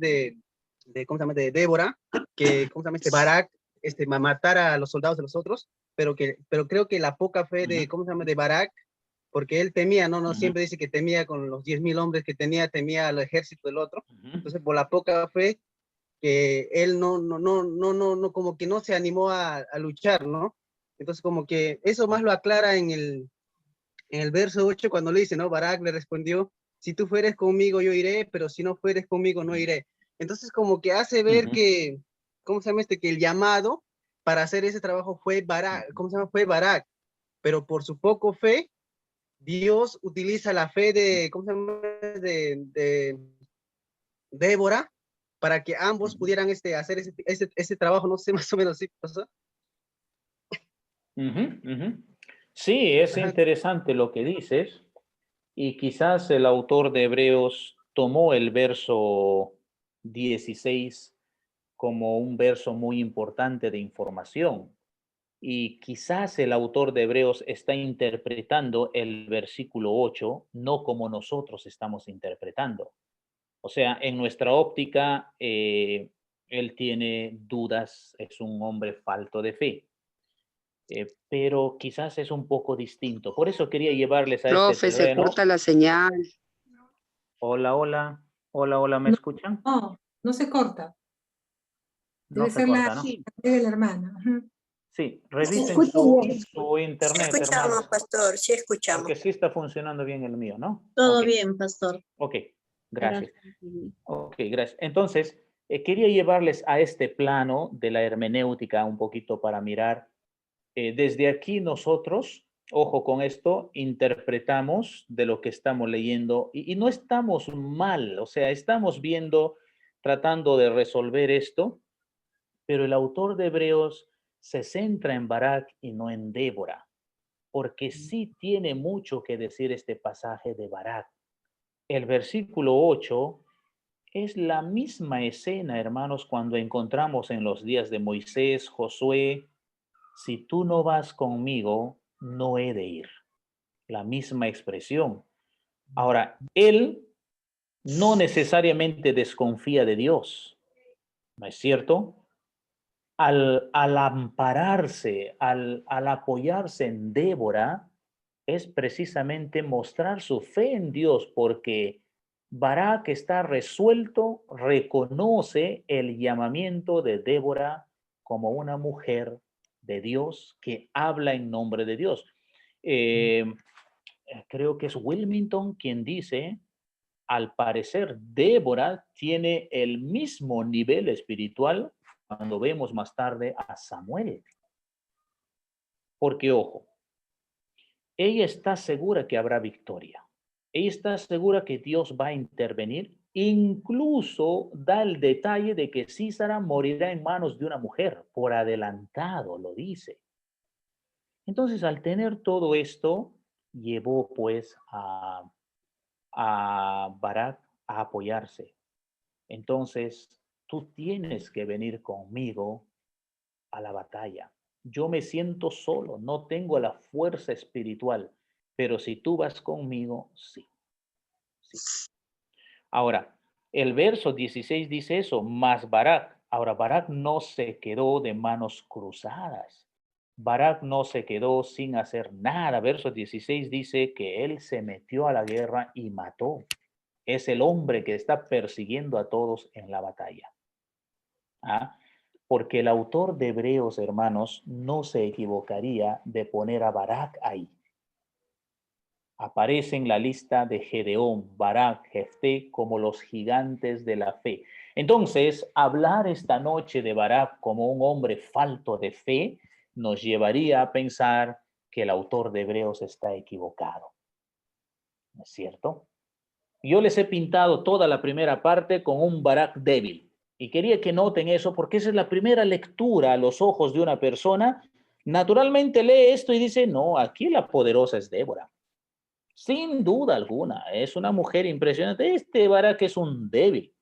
¿cómo se llama? De Débora, que, ¿cómo se llama? Barak, matara a los soldados de los otros, pero creo que la poca fe de, ¿cómo se llama? De Barak, porque él temía, no siempre dice que temía con los 10,000 hombres que tenía al ejército del otro. Entonces, por la poca fe, que él no, como que no se animó a luchar, ¿no? Entonces, como que eso más lo aclara en el verso 8, cuando le dice, ¿no? Barak le respondió, si tú fueres conmigo, yo iré, pero si no fueres conmigo, no iré. Entonces, como que hace ver que, ¿cómo se llama que el llamado para hacer ese trabajo fue Barak, ¿cómo se llama? Fue Barak, pero por su poco fe, Dios utiliza la fe de, ¿cómo se llama? De Débora, para que ambos pudieran hacer ese trabajo, no sé, más o menos, ¿sí pasó? Sí, es interesante lo que dices, y quizás el autor de Hebreos tomó el verso 16 como un verso muy importante de información, y quizás el autor de Hebreos está interpretando el versículo 8 no como nosotros estamos interpretando. O sea, en nuestra óptica, él tiene dudas, es un hombre falto de fe. Pero quizás es un poco distinto. Por eso quería llevarles a este Profe, se terreno. corta la señal. Hola, hola. Hola, hola, ¿me escuchan? No, no se corta. No Debe se ser corta, ¿no? de la hermana. Sí, revisen escucha su bien. internet, escuchamos, hermanos, pastor, sí escuchamos. porque sí está funcionando bien el mío, ¿no? Todo Ok, bien, pastor. ok, gracias. Ok, gracias. Entonces, quería llevarles a este plano de la hermenéutica un poquito para mirar. Desde aquí nosotros, ojo con esto, interpretamos de lo que estamos leyendo y no estamos mal, o sea, estamos viendo, tratando de resolver esto, pero el autor de Hebreos se centra en Barak y no en Débora, porque sí tiene mucho que decir este pasaje de Barak. El versículo 8 es la misma escena, hermanos, cuando encontramos en los días de Moisés, Josué, si tú no vas conmigo, no he de ir. La misma expresión. Ahora, él no necesariamente desconfía de Dios, ¿no es cierto? Al ampararse, al apoyarse en Débora, es precisamente mostrar su fe en Dios, porque Barak está resuelto, reconoce el llamamiento de Débora como una mujer de Dios que habla en nombre de Dios. Creo que es Wilmington quien dice, al parecer Débora tiene el mismo nivel espiritual cuando vemos más tarde a Samuel. Porque, ojo, ella está segura que habrá victoria. Ella está segura que Dios va a intervenir. Incluso da el detalle de que Císara morirá en manos de una mujer. Por adelantado lo dice. Entonces, al tener todo esto, llevó pues a Barak a apoyarse. Entonces, tú tienes que venir conmigo a la batalla. Yo me siento solo, no tengo la fuerza espiritual, pero si tú vas conmigo, sí. Sí. Ahora, El verso 16 dice eso, más Barak. Ahora, Barak no se quedó de manos cruzadas. Barak no se quedó sin hacer nada. Verso 16 dice que él se metió a la guerra y mató. Es el hombre que está persiguiendo a todos en la batalla. ¿Ah? Porque el autor de Hebreos, hermanos, no se equivocaría de poner a Barak ahí. Aparece en la lista de Gedeón, Barak, Jefté como los gigantes de la fe. Entonces, hablar esta noche de Barak como un hombre falto de fe nos llevaría a pensar que el autor de Hebreos está equivocado. ¿No es cierto? Yo les he pintado toda la primera parte con un Barak débil. Y quería que noten eso porque esa es la primera lectura a los ojos de una persona. Naturalmente lee esto y dice, no, aquí la poderosa es Débora. Sin duda alguna, es una mujer impresionante. Este Barak es un débil.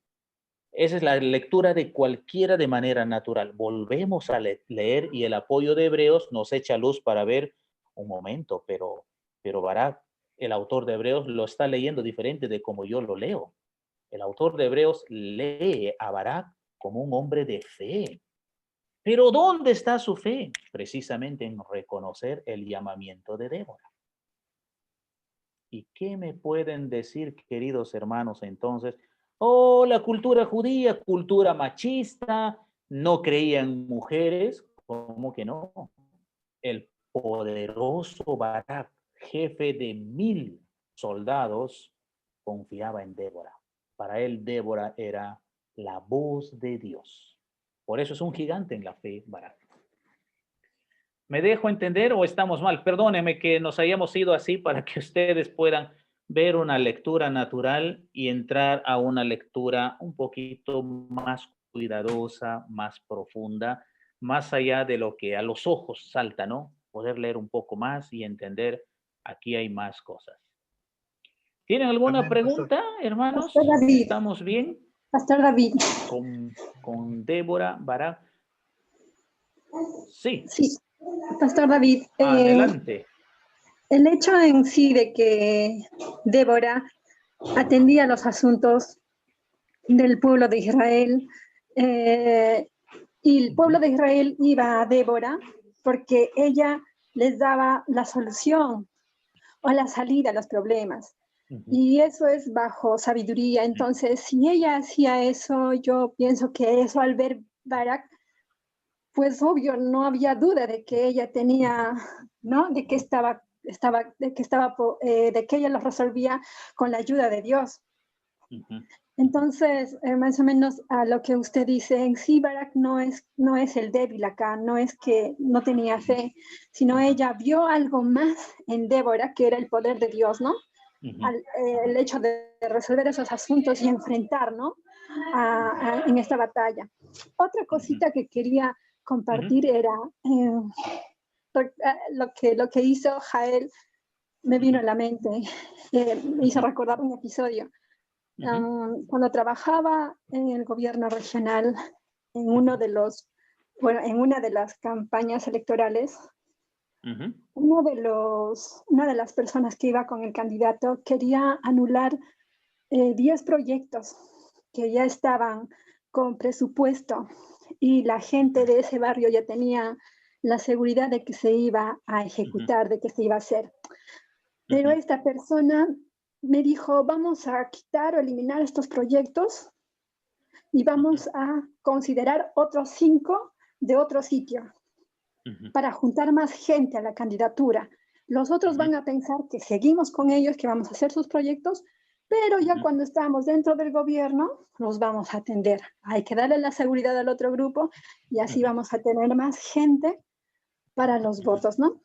Esa es la lectura de cualquiera de manera natural. Volvemos a leer y el apoyo de Hebreos nos echa luz para ver un momento, pero Barak, el autor de Hebreos, lo está leyendo diferente de como yo lo leo. El autor de Hebreos lee a Barak como un hombre de fe. Pero ¿dónde está su fe? Precisamente en reconocer el llamamiento de Débora. ¿Y qué me pueden decir, queridos hermanos, entonces? Oh, la cultura judía, cultura machista, no creían mujeres. ¿Cómo que no? El poderoso Barak, jefe de 1000 soldados, confiaba en Débora. Para él, Débora era la voz de Dios. Por eso es un gigante en la fe, Barak. ¿Me dejo entender o estamos mal? Perdónenme que nos hayamos ido así para que ustedes puedan ver una lectura natural y entrar a una lectura un poquito más cuidadosa, más profunda, más allá de lo que a los ojos salta, ¿no? Poder leer un poco más y entender, aquí hay más cosas. ¿Tienen alguna Amén, pastor. pregunta, hermanos? Pastor David. ¿Estamos bien? Pastor David. Con Débora, Barak. Sí, Sí, Pastor David. adelante. El hecho en sí de que Débora atendía los asuntos del pueblo de Israel y el pueblo de Israel iba a Débora porque ella les daba la solución o la salida a los problemas. Y eso es bajo sabiduría. Entonces, si ella hacía eso, yo pienso que eso al ver Barak, pues obvio, no había duda de que ella tenía, ¿no? De que ella lo resolvía con la ayuda de Dios. Entonces, más o menos a lo que usted dice, en sí Barak no es el débil acá, no es que no tenía fe, sino ella vio algo más en Débora, que era el poder de Dios, ¿no? El hecho de resolver esos asuntos y enfrentar, ¿no? En esta batalla. Otra cosita que quería compartir era lo que hizo Jael, me vino a la mente, me hizo recordar un episodio. Cuando trabajaba en el gobierno regional, en una de las campañas electorales, una de las personas que iba con el candidato quería anular 10 proyectos que ya estaban con presupuesto y la gente de ese barrio ya tenía la seguridad de que se iba a ejecutar, de que se iba a hacer. Pero esta persona me dijo, vamos a quitar o eliminar estos proyectos y vamos a considerar otros 5 de otro sitio para juntar más gente a la candidatura. Los otros van a pensar que seguimos con ellos, que vamos a hacer sus proyectos, pero ya cuando estamos dentro del gobierno, los vamos a atender. Hay que darle la seguridad al otro grupo y así vamos a tener más gente para los votos, ¿no?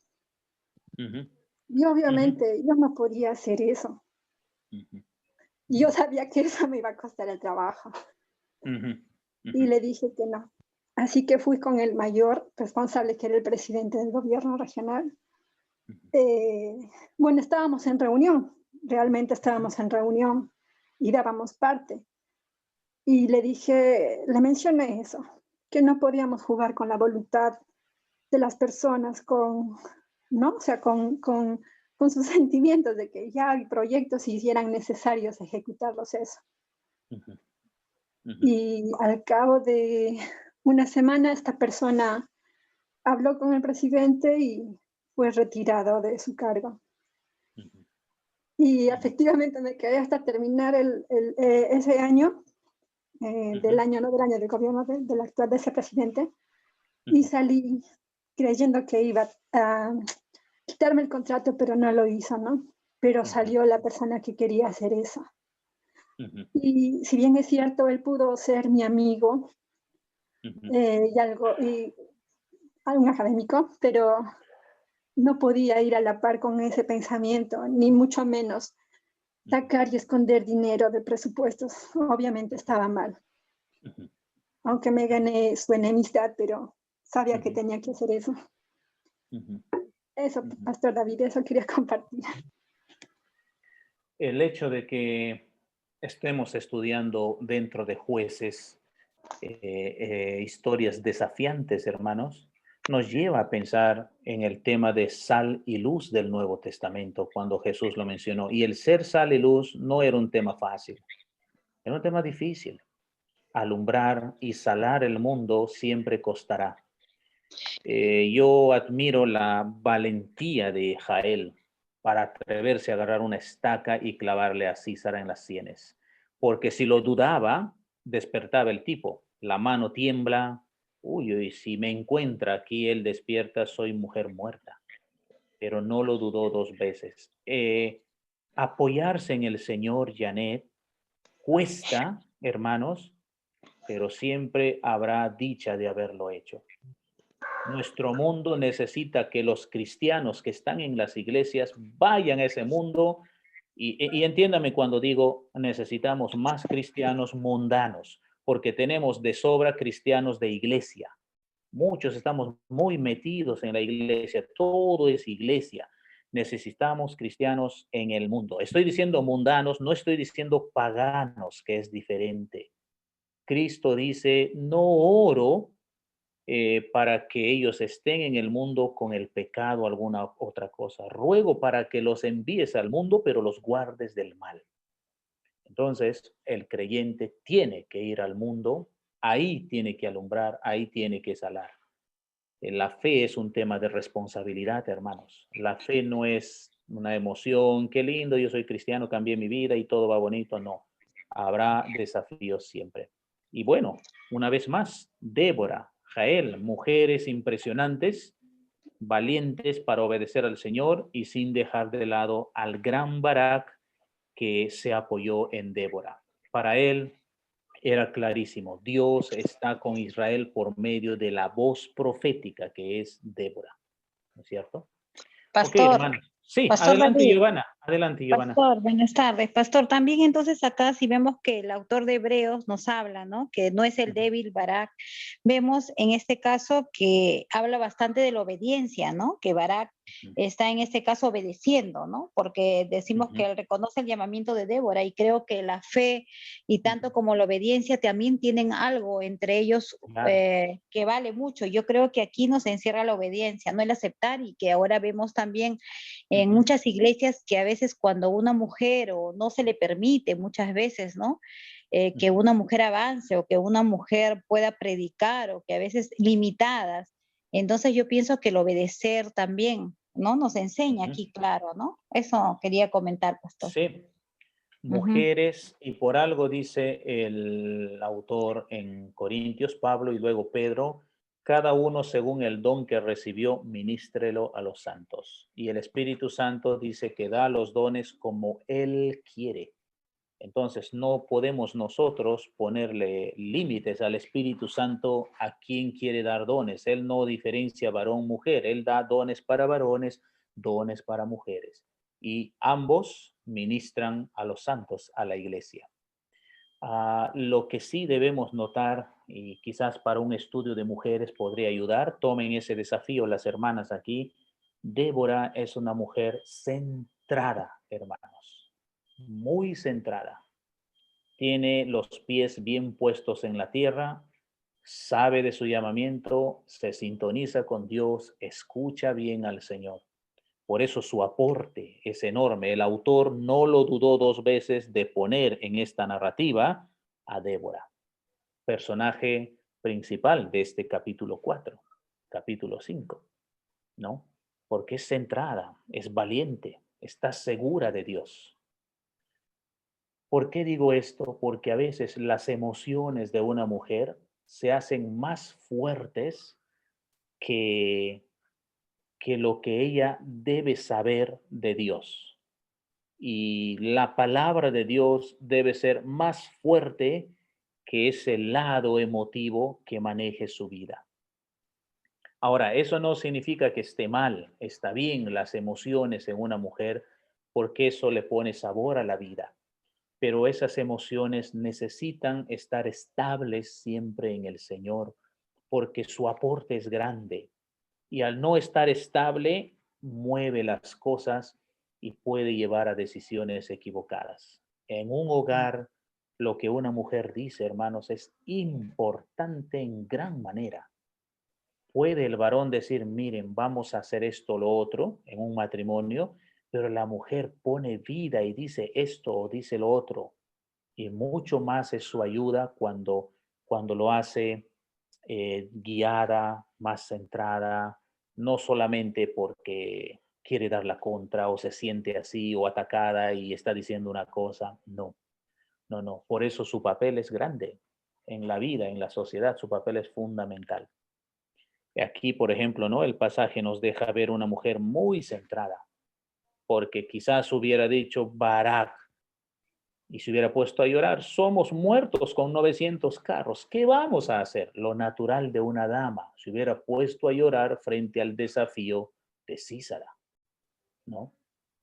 Y obviamente yo no podía hacer eso. Yo sabía que eso me iba a costar el trabajo. Y le dije que no. Así que fui con el mayor responsable, que era el presidente del gobierno regional. Bueno, estábamos en reunión, realmente estábamos en reunión y dábamos parte. Y le mencioné eso, que no podíamos jugar con la voluntad de las personas, ¿no? O sea, con sus sentimientos de que ya hay proyectos y si eran necesarios ejecutarlos eso. Y al cabo de una semana esta persona habló con el presidente y fue retirado de su cargo. Y efectivamente me quedé hasta terminar ese año, del año del gobierno del actual vicepresidente, y salí creyendo que iba a quitarme el contrato, pero no lo hizo, ¿no? Pero salió la persona que quería hacer eso. Y si bien es cierto, él pudo ser mi amigo y un académico, pero no podía ir a la par con ese pensamiento, ni mucho menos sacar y esconder dinero de presupuestos. Obviamente estaba mal. Aunque me gané su enemistad, pero sabía que tenía que hacer eso. Eso, Pastor David, eso quería compartir. El hecho de que estemos estudiando dentro de Jueces historias desafiantes, hermanos, nos lleva a pensar en el tema de sal y luz del Nuevo Testamento, cuando Jesús lo mencionó. Y el ser sal y luz no era un tema fácil, era un tema difícil. Alumbrar y salar el mundo siempre costará. Yo admiro la valentía de Jael para atreverse a agarrar una estaca y clavarle a Císara en las sienes, porque si lo dudaba, despertaba el tipo. La mano tiembla, uy, si me encuentra aquí, él despierta, soy mujer muerta. Pero no lo dudó dos veces. Apoyarse en el Señor, Janet, cuesta, hermanos, pero siempre habrá dicha de haberlo hecho. Nuestro mundo necesita que los cristianos que están en las iglesias vayan a ese mundo y entiéndame cuando digo necesitamos más cristianos mundanos, porque tenemos de sobra cristianos de iglesia. Muchos estamos muy metidos en la iglesia, todo es iglesia. Necesitamos cristianos en el mundo. Estoy diciendo mundanos, no estoy diciendo paganos, que es diferente. Cristo dice, no oro para que ellos estén en el mundo con el pecado o alguna otra cosa. Ruego para que los envíes al mundo, pero los guardes del mal. Entonces, el creyente tiene que ir al mundo, ahí tiene que alumbrar, ahí tiene que salar. La fe es un tema de responsabilidad, hermanos. La fe no es una emoción, qué lindo, yo soy cristiano, cambié mi vida y todo va bonito. No, habrá desafíos siempre. Y bueno, una vez más, Débora, Jael, mujeres impresionantes, valientes para obedecer al Señor y sin dejar de lado al gran Barak que se apoyó en Débora. Para él era clarísimo, Dios está con Israel por medio de la voz profética que es Débora, ¿no es cierto? Pastor, Ok, hermano. Sí, Pastor adelante, David. Giovanna. Adelante, Giovanna. Pastor, buenas tardes. Pastor, también entonces acá si vemos que el autor de Hebreos nos habla, ¿no? Que no es el débil Barak. Vemos en este caso que habla bastante de la obediencia, ¿no? Que Barak está en este caso obedeciendo, ¿no? Porque decimos que él reconoce el llamamiento de Débora y creo que la fe y tanto como la obediencia también tienen algo entre ellos que vale mucho. Yo creo que aquí nos encierra la obediencia, no el aceptar y que ahora vemos también en muchas iglesias que a veces cuando una mujer o no se le permite muchas veces, ¿no? Que una mujer avance o que una mujer pueda predicar o que a veces limitadas. Entonces yo pienso que el obedecer también, ¿no? Nos enseña aquí, claro, ¿no? Eso quería comentar, Pastor. Sí, mujeres, y por algo dice el autor en Corintios, Pablo y luego Pedro, cada uno según el don que recibió, ministrelo a los santos. Y el Espíritu Santo dice que da los dones como Él quiere. Entonces no podemos nosotros ponerle límites al Espíritu Santo a quien quiere dar dones. Él no diferencia varón-mujer. Él da dones para varones, dones para mujeres. Y ambos ministran a los santos, a la iglesia. Lo que sí debemos notar, y quizás para un estudio de mujeres podría ayudar, tomen ese desafío las hermanas aquí. Débora es una mujer centrada, hermanos, muy centrada. Tiene los pies bien puestos en la tierra, sabe de su llamamiento, se sintoniza con Dios, escucha bien al Señor. Por eso su aporte es enorme. El autor no lo dudó dos veces de poner en esta narrativa a Débora. personaje principal de este capítulo 4, capítulo 5, ¿no? Porque es centrada, es valiente, está segura de Dios. ¿Por qué digo esto? Porque a veces las emociones de una mujer se hacen más fuertes que, que lo que ella debe saber de Dios. Y la palabra de Dios debe ser más fuerte que ese lado emotivo que maneje su vida. Ahora, eso no significa que esté mal, está bien las emociones en una mujer porque eso le pone sabor a la vida, pero esas emociones necesitan estar estables siempre en el Señor porque su aporte es grande y al no estar estable mueve las cosas y puede llevar a decisiones equivocadas. En un hogar, lo que una mujer dice, hermanos, es importante en gran manera. Puede el varón decir, miren, vamos a hacer esto o lo otro en un matrimonio, pero la mujer pone vida y dice esto o dice lo otro. Y mucho más es su ayuda cuando lo hace guiada, más centrada, no solamente porque quiere dar la contra o se siente así o atacada y está diciendo una cosa. No, no, no. Por eso su papel es grande en la vida, en la sociedad, su papel es fundamental. Aquí, por ejemplo, ¿no? El pasaje nos deja ver una mujer muy centrada, porque quizás hubiera dicho Barak y se hubiera puesto a llorar, somos muertos con 900 carros, ¿qué vamos a hacer? Lo natural de una dama, se hubiera puesto a llorar frente al desafío de Císara, ¿no?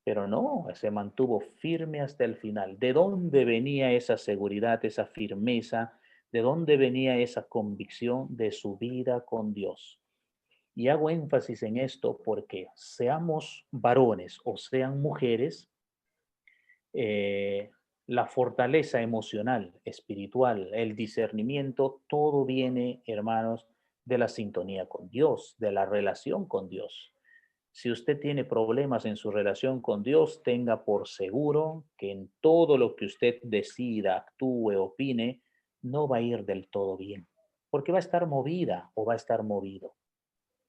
Pero no, se mantuvo firme hasta el final. ¿De dónde venía esa seguridad, esa firmeza? ¿De dónde venía esa convicción de su vida con Dios? Y hago énfasis en esto porque seamos varones o sean mujeres, eh, la fortaleza emocional, espiritual, el discernimiento, todo viene, hermanos, de la sintonía con Dios, de la relación con Dios. Si usted tiene problemas en su relación con Dios, tenga por seguro que en todo lo que usted decida, actúe, opine, no va a ir del todo bien, porque va a estar movida o va a estar movido.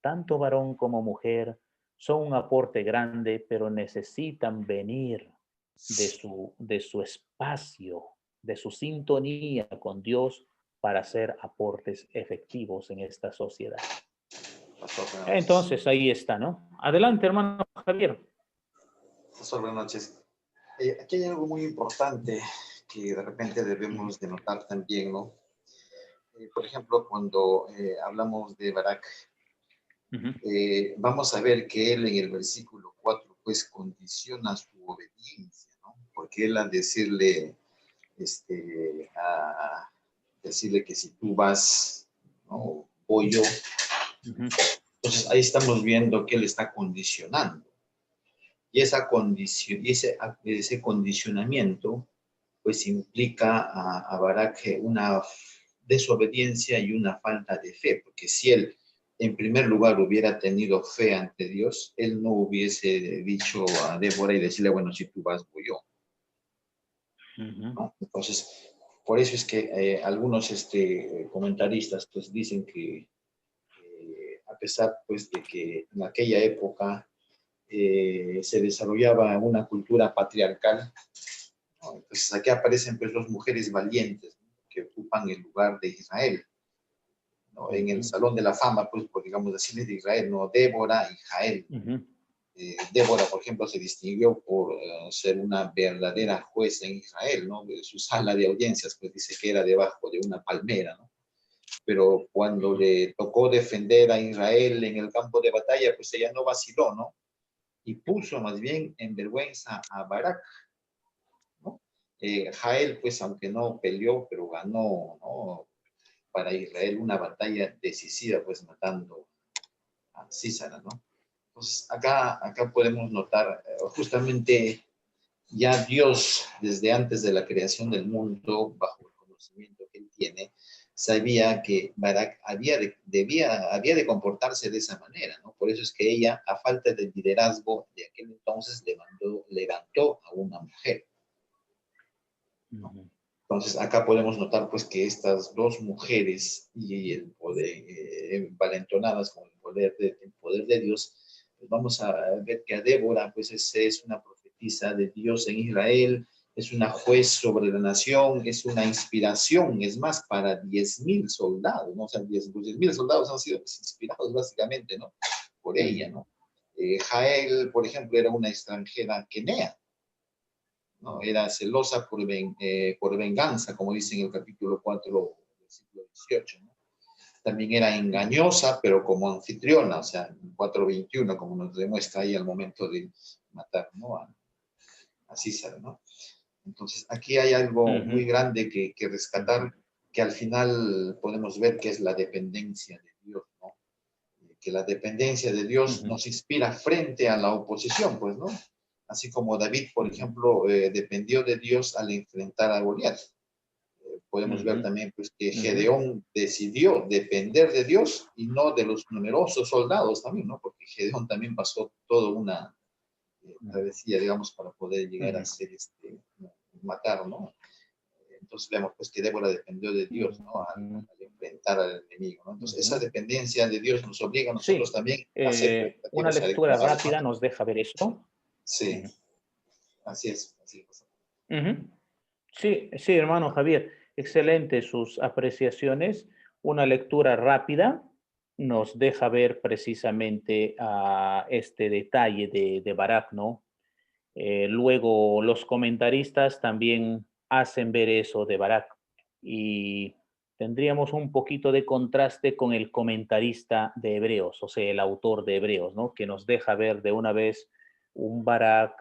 Tanto varón como mujer son un aporte grande, pero necesitan venir de su espacio, de su sintonía con Dios para hacer aportes efectivos en esta sociedad. Entonces, ahí está, ¿no? Adelante, hermano Javier. Pastor, buenas noches. Aquí hay algo muy importante que de repente debemos de notar también, ¿no? Por ejemplo, cuando hablamos de Barak, vamos a ver que él en el versículo 4 pues condiciona su obediencia, ¿no? Porque él al decirle, a decirle que si tú vas, ¿no? Voy yo. Entonces ahí estamos viendo que él está condicionando. Y esa condición, y ese condicionamiento pues implica a Barak una desobediencia y una falta de fe, porque si él en primer lugar hubiera tenido fe ante Dios, él no hubiese dicho a Débora y decirle, bueno, si tú vas, voy yo. ¿No? Entonces, por eso es que algunos comentaristas pues dicen que a pesar pues de que en aquella época se desarrollaba una cultura patriarcal, ¿no? Entonces aquí aparecen pues las mujeres valientes, ¿no? Que ocupan el lugar de Israel, ¿no? En el Salón de la Fama, pues digamos decirles de Israel, ¿no? Débora y Jael. Débora, por ejemplo, se distinguió por ser una verdadera jueza en Israel, ¿no? Su sala de audiencias, pues dice que era debajo de una palmera, ¿no? Pero cuando le tocó defender a Israel en el campo de batalla, pues ella no vaciló, ¿no? Y puso más bien en vergüenza a Barak, ¿no? Jael, pues aunque no peleó, pero ganó, ¿no? Para Israel una batalla decisiva, pues matando a Císara, ¿no? Entonces acá podemos notar justamente ya Dios, desde antes de la creación del mundo, bajo el conocimiento que él tiene, sabía que Barak había de comportarse de esa manera, ¿no? Por eso es que ella, a falta de liderazgo de aquel entonces, levantó a una mujer, ¿no? Entonces, acá podemos notar pues que estas dos mujeres y el poder, valentonadas con el poder de Dios, pues vamos a ver que a Débora pues es una profetisa de Dios en Israel, es una juez sobre la nación, es una inspiración, es más, para 10,000 soldados, ¿no? O sea, 10,000 soldados han sido pues, inspirados básicamente, ¿no? Por ella, ¿no? Jael, por ejemplo, era una extranjera quenea, ¿no? Era celosa por venganza, como dice en el capítulo 4, versículo 18, ¿no? También era engañosa, pero como anfitriona, o sea, en 4:21, como nos demuestra ahí al momento de matar, ¿no? A Císara, ¿no? Entonces, aquí hay algo muy grande que rescatar, que al final podemos ver que es la dependencia de Dios, ¿no? Que la dependencia de Dios nos inspira frente a la oposición, pues, ¿no? Así como David, por ejemplo, dependió de Dios al enfrentar a Goliat. Podemos ver también pues, que Gedeón decidió depender de Dios y no de los numerosos soldados también, ¿no? Porque Gedeón también pasó toda una travesía, digamos, para poder llegar a ser matar, ¿no? Entonces vemos pues que Débora dependió de Dios, ¿no? Al enfrentar al enemigo, ¿no? Entonces esa dependencia de Dios nos obliga a nosotros también a ser una lectura rápida nos deja ver esto. Sí, así es. Sí, sí, hermano Javier, excelente sus apreciaciones. Una lectura rápida nos deja ver precisamente este detalle de Barak, ¿no? Luego los comentaristas también hacen ver eso de Barak y tendríamos un poquito de contraste con el comentarista de Hebreos, o sea, el autor de Hebreos, ¿no? Que nos deja ver de una vez un Barak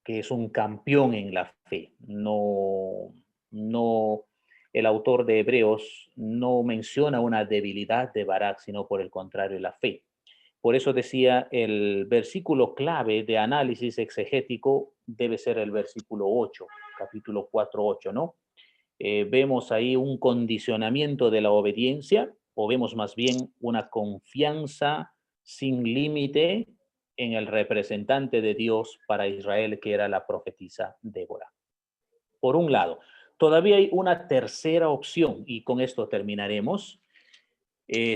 que es un campeón en la fe. No, el autor de Hebreos no menciona una debilidad de Barak, sino por el contrario, la fe. Por eso decía, el versículo clave de análisis exegético debe ser el versículo 8, capítulo 4:8, ¿no? Vemos ahí un condicionamiento de la obediencia, o vemos más bien una confianza sin límite en el representante de Dios para Israel, que era la profetisa Débora. Por un lado, todavía hay una tercera opción, y con esto terminaremos.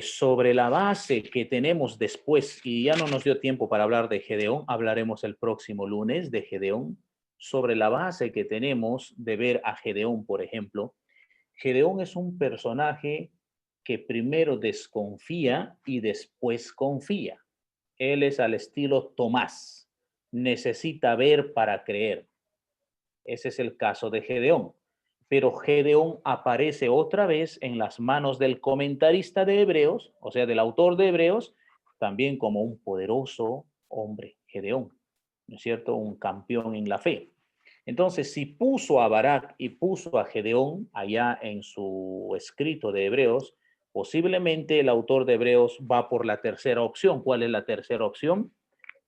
Sobre la base que tenemos después, y ya no nos dio tiempo para hablar de Gedeón, hablaremos el próximo lunes de Gedeón. Sobre la base que tenemos de ver a Gedeón, por ejemplo, Gedeón es un personaje que primero desconfía y después confía. Él es al estilo Tomás, necesita ver para creer. Ese es el caso de Gedeón. Pero Gedeón aparece otra vez en las manos del comentarista de Hebreos, o sea, del autor de Hebreos, también como un poderoso hombre, Gedeón, ¿no es cierto? Un campeón en la fe. Entonces, si puso a Barak y puso a Gedeón allá en su escrito de Hebreos, posiblemente el autor de Hebreos va por la tercera opción. ¿Cuál es la tercera opción?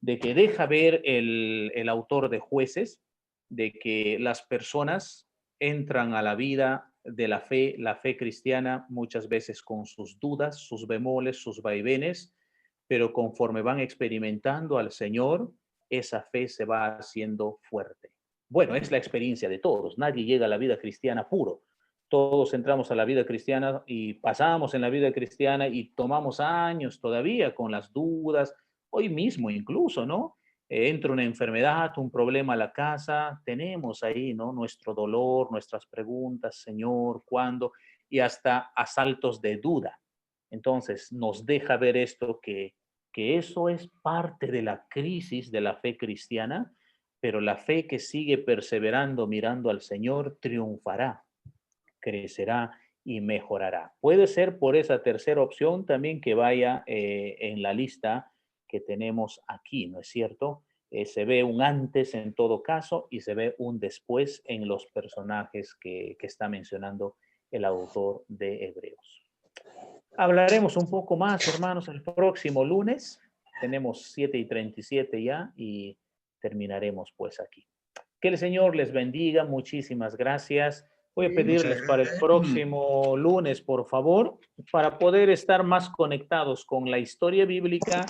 De que deja ver el autor de Jueces, de que las personas entran a la vida de la fe cristiana, muchas veces con sus dudas, sus bemoles, sus vaivenes, pero conforme van experimentando al Señor, esa fe se va haciendo fuerte. Bueno, es la experiencia de todos. Nadie llega a la vida cristiana puro. Todos entramos a la vida cristiana y pasamos en la vida cristiana y tomamos años todavía con las dudas, hoy mismo incluso, ¿no? Entra una enfermedad, un problema a la casa, tenemos ahí, ¿no? Nuestro dolor, nuestras preguntas, Señor, ¿cuándo? Y hasta asaltos de duda. Entonces, nos deja ver esto que eso es parte de la crisis de la fe cristiana, pero la fe que sigue perseverando mirando al Señor triunfará, crecerá y mejorará. Puede ser por esa tercera opción también que vaya en la lista que tenemos aquí, ¿no es cierto? Se ve un antes en todo caso y se ve un después en los personajes que está mencionando el autor de Hebreos. Hablaremos un poco más, hermanos, el próximo lunes. Tenemos 7:37 ya y terminaremos pues aquí. Que el Señor les bendiga. Muchísimas gracias. Voy a pedirles para el próximo lunes, por favor, para poder estar más conectados con la historia bíblica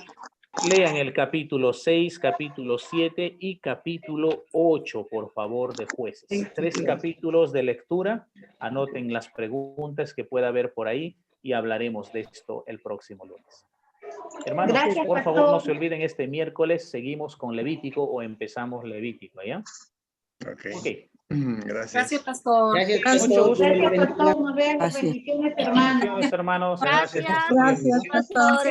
Lean el capítulo 6, capítulo 7 y capítulo 8, por favor, de Jueces. 3 capítulos de lectura. Anoten las preguntas que pueda haber por ahí y hablaremos de esto el próximo lunes. Hermanos, Gracias, por favor, pastor. no se olviden, este miércoles seguimos con Levítico o empezamos Levítico, ¿ya? Ok. Gracias, pastor. Gracias, Mucho gusto. Gracias, pastor. Nos vemos. Así es. Bendiciones, hermanos. Bendiciones, hermanos. Gracias. Gracias, pastor.